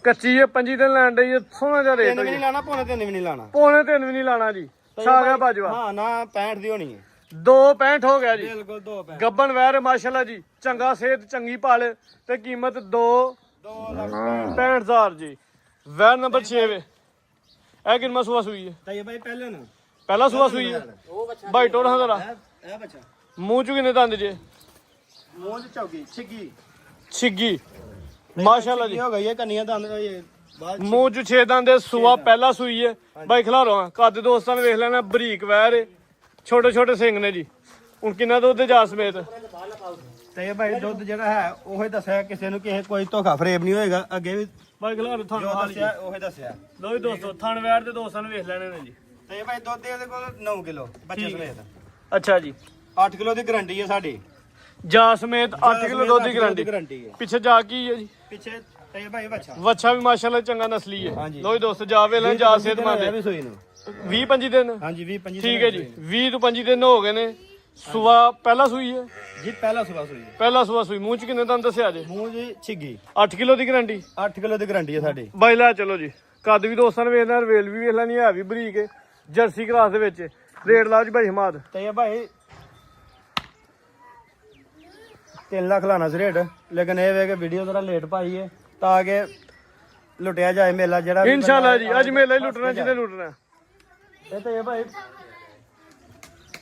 ਕੱਚੀ ਹੈ 25 ਦਿਨ ਲੈਣ ਡਈ ਹੈ ਸੋਨਾ ਦਾ 3 ਰੇਟ ਵੀ ਨਹੀਂ ਲਾਣਾ ਪੌਣੇ 3 ਵੀ ਨਹੀਂ ਲਾਣਾ ਪੌਣੇ 3 ਵੀ ਨਹੀਂ ਲਾਣਾ ਜੀ ਛਾ ਗਿਆ ਬਾਜਵਾ ਹਾਂ ਨਾ 65 ਦੀ ਹੋਣੀ ਹੈ 265 ਹੋ ਗਿਆ ਜੀ ਬਿਲਕੁਲ 2 ਪੈਸੇ ਗੱਬਨ ਵੈਰ ਮਾਸ਼ਾਅੱਲਾ ਜੀ ਚੰਗਾ ਸਿਹਤ ਚੰਗੀ ਪਾਲ ਤੇ ਕੀਮਤ 2 ਲੱਖ 65000 ਜੀ ਵੈਰ ਨੰਬਰ 6 ਵੇ ਇਹ ਕਿੰਨਾ ਸੂਆ ਸੂਈ ਹੈ ਤਾਂ ਇਹ ਭਾਈ ਪਹਿਲਾਂ ਨਾ ਪਹਿਲਾ ਸੂਆ ਸੂਈ ਹੈ ਬਾਈ ਟੋੜਾ ਜ਼ਰਾ ਇਹ ਬੱਚਾ ਮੂੰਹ ਚ ਕਿੰਨੇ ਦੰਦ ਜੇ ਮੂੰਹ ਚ ਚੌਗੀ ਛਿੱਗੀ ਛਿੱਗੀ ਮਾਸ਼ਾਅੱਲਾ ਜੀ ਹੋ ਗਈ ਹੈ ਕੰਨੀਆਂ ਦੰਦ ਇਹ ਬਾਅਦ ਮੂੰਹ ਚ 6 ਦੰਦ ਦੇ ਸੂਆ ਪਹਿਲਾ ਸੂਈ ਹੈ ਬਾਈ ਖਿਲਾਰੋ ਕੱਦ ਦੋਸਤਾਂ ਨੇ ਵੇਖ ਲੈਣਾ ਬਰੀਕ ਵੈਰ ਏ ਛੋਟੇ ਛੋਟੇ ਸਿੰਘ ਨੇ ਜੀ ਹੁਣ ਕਿੰਨਾ ਦੁੱਧ ਜਾ ਸਮੇਤ ਤੇ ਇਹ ਭਾਈ ਦੁੱਧ ਜਿਹੜਾ ਹੈ ਉਹੀ ਦੱਸਿਆ ਕਿਸੇ ਨੂੰ ਕਿਸੇ ਕੋਈ ਧੋਖਾ ਫਰੇਬ ਨਹੀਂ ਹੋਏਗਾ ਅੱਗੇ ਵੀ ਬਾਈ ਖਿਲਾਰੋ ਜੋ ਤੁਹਾਨੂੰ ਦੱਸਿਆ ਉਹੀ ਦੱਸਿਆ ਲੋ ਜੀ ਦੋਸਤੋ ਥਣ ਵੈਰ ਦੇ ਦੋਸਤਾਂ ਨੇ ਵੇਖ ਲੈਣੇ ਨੇ ਜੀ ਤੇ ਇਹ ਭਾਈ ਦੁੱਧ ਇਹਦੇ ਕੋਲ 9 ਕਿਲੋ ਬੱਚੇ ਸਮੇਤ ਅੱਛਾ ਜੀ 8 ਕਿਲੋ ਦੀ ਗਾਰੰਟੀ ਹੈ ਸਾਡੀ ਜਾ ਸਮੇਤ 8 ਕਿਲੋ ਦੁੱਧ ਦੀ ਗਾਰੰਟੀ ਗਾਰੰਟੀ ਹੈ ਪਿੱਛੇ ਜਾ ਕੀ ਹੈ ਜੀ ਪਿੱਛੇ ਤੇ ਇਹ ਭਾਈ ਬੱਚਾ ਵੱਛਾ ਵੀ ਮਾਸ਼ਾਅੱਲਾ ਚੰਗਾ ਨਸਲੀ ਹੈ ਹਾਂਜੀ। ਲੋ ਜੀ ਦੋਸਤੋ ਜਾ ਵੇਲੇ ਜਾ ਸਿਹਤਮੰਦ ਇਹ ਹੈ ਵੀ ਸੋਈ ਨੂੰ 20 25 ਦਿਨ ਹਾਂਜੀ 20 25 ਠੀਕ ਹੈ ਜੀ 20 ਤੋਂ 25 ਦਿਨ ਹੋ ਗਏ ਨੇ ਸੂਆ ਪਹਿਲਾ ਸੂਈ ਹੈ ਜੀ ਪਹਿਲਾ ਸੁਬਾ ਸੋਈ ਪਹਿਲਾ ਸੂਆ ਸੂਈ ਮੂੰਹ ਚ ਕਿੰਨੇ ਦੰਦ ਦੱਸਿਆ ਜੇ ਮੂੰਹ ਜੀ ਛਿੱਗੀ 8 ਕਿਲੋ ਦੀ ਗਾਰੰਟੀ 8 ਕਿਲੋ ਦੀ ਗਾਰੰਟੀ ਹੈ ਸਾਡੀ ਬਾਈ ਲੈ ਚਲੋ ਜੀ ਕੱਦ ਵੀ ਦੋਸਤਾਂ ਨੇ ਵੇਖਣਾ ਰਵੇਲ ਵੀ ਵੇਖ ਲੈਣੀ ਹੈ ਵੀ ਬਰੀਕ ਹੈ ਜਰਸੀ ਕਰਾਸ ਦੇ ਵਿੱਚ ਰੇਟ ਲਾਓ ਜੀ ਭਾਈ ਹਮਾਦ ਤੇ ਇਹ ਭਾਈ 3 ਲੱਖ ਲਾਣਾ ਸੀ ਰੇਟ ਲੇਕਿਨ ਇਹ ਵੇ ਕਿ ਵੀਡੀਓ ਥੋੜਾ ਲੇਟ ਪਾਈ ਹੈ ਤਾਂ ਕਿ ਲੁੱਟਿਆ ਜਾਏ ਮੇਲਾ ਜਿਹੜਾ ਵੀ ਇਨਸ਼ਾਅੱਲਾ ਜੀ ਅੱਜ ਮੇਲਾ ਹੀ ਲੁੱਟਣਾ ਜਿਹਨੇ ਲੁੱਟਣਾ ਇਹ ਤੇ ਇਹ ਭਾਈ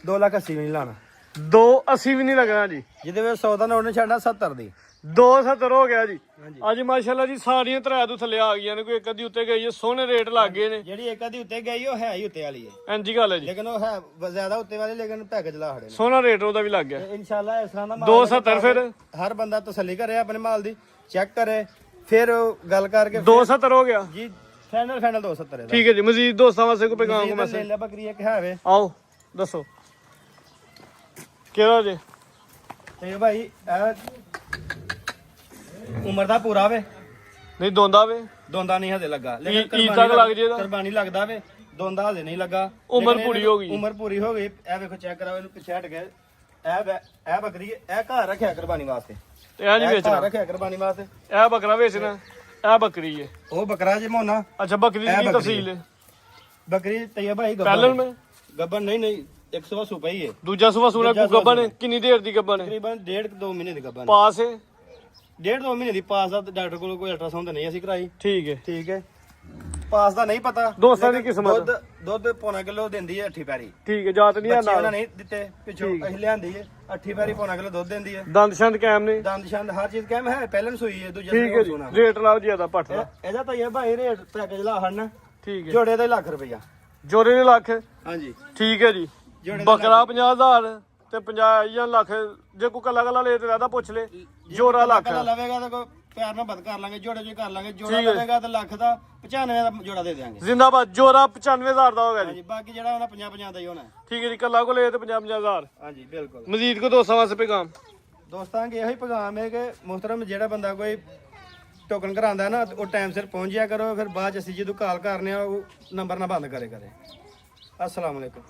2 ਲੱਖ 80 ਨਹੀਂ ਲਾਣਾ 280 ਵੀ ਨਹੀਂ ਲੱਗਣਾ ਜੀ ਜਿਹਦੇ ਵਿੱਚ 100 ਦਾ ਨੋਟ ਨਹੀਂ ਛੱਡਣਾ 70 ਦੀ 270 ਹੋ ਗਿਆ ਜੀ ਹਾਂਜੀ। ਅੱਜ ਮਾਸ਼ਾਅੱਲਾ ਜੀ ਸਾਰੀਆਂ ਤਰਾ ਤੋਂ ਥੱਲੇ ਆ ਗਈਆਂ ਨੇ ਕੋਈ ਇੱਕ ਅੱਧੀ ਉੱਤੇ ਗਈ ਹੈ ਸੋਹਣੇ ਰੇਟ ਲੱਗ ਗਏ ਨੇ ਜਿਹੜੀ ਇੱਕ ਅੱਧੀ ਉੱਤੇ ਗਈ ਉਹ ਹੈ ਹੀ ਉੱਤੇ ਵਾਲੀ ਹੈ ਇੰਜੀ ਗੱਲ ਹੈ ਜੀ ਲੇਕਿਨ ਉਹ ਹੈ ਜ਼ਿਆਦਾ ਉੱਤੇ ਵਾਲੀ ਲੇਕਿਨ ਪੈਕੇਜ ਲਾ ਖੜੇ ਨੇ ਸੋਹਣਾ ਰੇਟ ਉਹਦਾ ਵੀ ਲੱਗ ਗਿਆ ਇਨਸ਼ਾਅੱਲਾ ਇਸ ਤਰ੍ਹਾਂ ਦਾ 270 ਫਿਰ ਹਰ ਬੰਦਾ ਤਸੱਲੀ ਕਰੇ ਆਪਣੇ ਮਾਲ ਦੀ ਚੈੱਕ ਕਰੇ ਫਿਰ ਉਹ ਗੱਲ ਕਰਕੇ 270 ਹੋ ਗਿਆ ਜੀ ਫਾਈਨਲ 270 ਹੈ ਠੀਕ ਹੈ ਜੀ ਮਜ਼ੀਦ ਦੋਸਤਾਂ ਵਾਸਤੇ ਕੋਈ ਪੈਗਾਮ ਕੋ ਲੈ ਮੈਸੇਜ ਲੈ ਬੱਕਰੀ ਇੱਕ ਹੈ ਵੇ ਆਓ ਦੱਸੋ ਕਿਹੜਾ ਜੀ ਤੇ ਭਾਈ ਇਹ ਉਮਰ ਦਾ ਪੂਰਾ ਵੇ ਨਹੀਂ ਦੋਂਦਾ ਵੇ ਦੋਂਦਾ ਨਹੀਂ ਹਜੇ ਲੱਗਾ ਈਦ ਤੱਕ ਲੱਗ ਜੇ ਇਹਦਾ? ਕੁਰਬਾਨੀ ਲੱਗਦਾ ਵੇ ਦੋਂਦਾ ਹਜੇ ਨਹੀਂ ਲੱਗਾ ਉਮਰ ਲੇਕਿਨ ਪੂਰੀ ਹੋ ਗਈ। ਉਮਰ ਪੂਰੀ ਹੋ ਗਈ ਇਹ ਵੇਖੋ ਚੈੱਕ ਕਰਾਓ ਇਹਨੂੰ ਪਿੱਛੇ ਹਟ ਗਿਆ ਇਹ ਬੱਕਰੀ ਇਹ ਘਰ ਰੱਖਿਆ ਕੁਰਬਾਨੀ ਵਾਸਤੇ ਤੇ ਆ ਜੀ ਇਹ ਵੇਚਣਾ ਘਰ ਰੱਖਿਆ ਕੁਰਬਾਨੀ ਵਾਸਤੇ ਇਹ ਬੱਕਰਾ ਵੇਚਣਾ ਇਹ ਬੱਕਰੀ ਹੈ ਉਹ ਬੱਕਰਾ ਜੇ ਮੋਨਾ ਅੱਛਾ ਬੱਕਰੀ ਦੀ ਇਹ ਕੀ ਬੱਕਰੀ ਤਫਸੀਲ ਹੈ ਬੱਕਰੀ ਤਈਆ ਭਾਈ ਪਹਿਲਣ ਮੈਂ ਗੱਬਨ ਨਹੀਂ 100 ਸੁਪਾ ਹੀ ਹੈ ਦੂਜਾ ਸੁਬਾ ਸੂਣਾ ਕੋ ਗੱਬਨ ਹੈ ਕਿੰਨੀ ਦੇਰ ਦੀ ਗੱਬਨ ਹੈ ਤਕਰੀਬਨ 1.5-2 ਮਹੀਨੇ ਦੀ ਗੱਬਨ ਪਾਸ ਹੈ 1.5-2 ਮਹੀਨੇ ਦੀ ਪਾਸ ਦਾ ਡਾਕਟਰ ਕੋਲ ਕੋਈ ਅਲਟਰਾਸਾਊਂਡ ਨਹੀਂ ਅਸੀਂ ਕਰਾਈ ਠੀਕ ਹੈ ਠੀਕ ਹੈ ਪਾਸ ਦਾ ਨਹੀਂ ਪਤਾ ਦੋਸਤਾਂ ਦੀ ਲੇਕਿਨ ਕਿਸਮਤ। ਦੁੱਧ ਪੌਣਾ ਕਿਲੋ ਦਿੰਦੀ ਹੈ 8 ਪੈਰੀ ਠੀਕ ਹੈ ਜਾਤ ਨਹੀਂ ਆ ਬੱਚੇ ਉਹਨਾਂ ਨਾਲ ਨਹੀਂ ਦਿੱਤੇ ਪਿੱਛੋਂ ਅਸੀਂ ਲਿਆਂਦੀ ਹੈ 8 ਪੈਰੀ ਪੌਣਾ ਕਿਲੋ ਦੁੱਧ ਦਿੰਦੀ ਹੈ ਦੰਦ ਸ਼ੰਦ ਕਾਇਮ ਨੇ ਦੰਦ ਸ਼ੰਦ ਹਰ ਚੀਜ਼ ਕਾਇਮ ਹੈ ਪਹਿਲਾਂ ਸੂਈ ਹੈ ਦੂਜਾ ਠੀਕ ਹੈ ਜੀ ਸੋਨਾ ਰੇਟ ਲਾਓ ਜੀ ਇਹਦਾ ਪੱਠ ਦਾ ਇਹਦਾ ਤਾਂ ਇਹ ਭਾਈ ਰੇਟ ਪੈਕੇਜ ਲਾ ਹੜਨਾ ਠੀਕ ਹੈ ਜੋੜੇ ਦਾ 1 ਲੱਖ ਰੁਪਇਆ ਜੋਰੇ ਦੇ ਲੱਖ ਹਾਂਜੀ ਠੀਕ ਹੈ ਜੀ ਜੋੜੇ ਦਾ ਬੱਕਰਾ 50000 ਤੇ 50 ਜਾਂ ਲੱਖ ਜੇ ਕੋਈ ਕੱਲਾ ਕੱਲਾ ਲੈ ਤੇ ਰਾਦਾ ਪੁੱਛ ਲੈ ਜੋੜਾ ਲੱਖ ਕੱਲਾ ਲਵੇਗਾ ਤਾਂ ਕੋਈ ਪਿਆਰ ਨਾਲ ਬਦ ਕਰ ਲਾਂਗੇ, ਜੋੜੇ ਜੀ ਕਰ ਲਾਂਗੇ। ਜੋੜਾ ਲਵੇਗਾ ਤਾਂ ਲੱਖ ਦਾ 95 ਦਾ ਜੋੜਾ ਦੇ ਦਿਆਂਗੇ। ਜ਼ਿੰਦਾਬਾਦ ਜੋੜਾ 95,000 ਦਾ ਹੋਗਾ ਜੀ। ਹਾਂਜੀ ਬਾਕੀ ਜਿਹੜਾ ਉਹਨਾਂ 50 ਦਾ ਹੀ ਹੋਣਾ। ਠੀਕ ਹੈ ਜੀ, ਕੱਲਾ ਕੋ ਲੈ ਤੇ 50,000। ਹਾਂਜੀ ਬਿਲਕੁਲ। ਮਜ਼ੀਦ ਕੋ ਦੋਸਤਾਂ ਵਾਸਤੇ ਪੈਗਾਮ ਦੋਸਤਾਂ ਕੇ ਇਹੋ ਹੀ ਪੈਗਾਮ ਹੈ ਕਿ ਮੁਹਤਰਮ ਜਿਹੜਾ ਬੰਦਾ ਕੋਈ ਟੋਕਨ ਕਰਾਉਂਦਾ ਨਾ ਉਹ ਟਾਈਮ ਸਿਰ ਪਹੁੰਚ ਜਾਇਆ ਕਰੋ। ਫਿਰ ਬਾਅਦ ਚ ਅਸੀਂ ਜਦੋਂ ਕਾਲ ਕਰਨੇ ਆ ਉਹ ਨੰਬਰ ਨਾ ਬੰਦ ਕਰੇ। ਅਸਲਾਮ ਵਾਲੇਕੁਮ।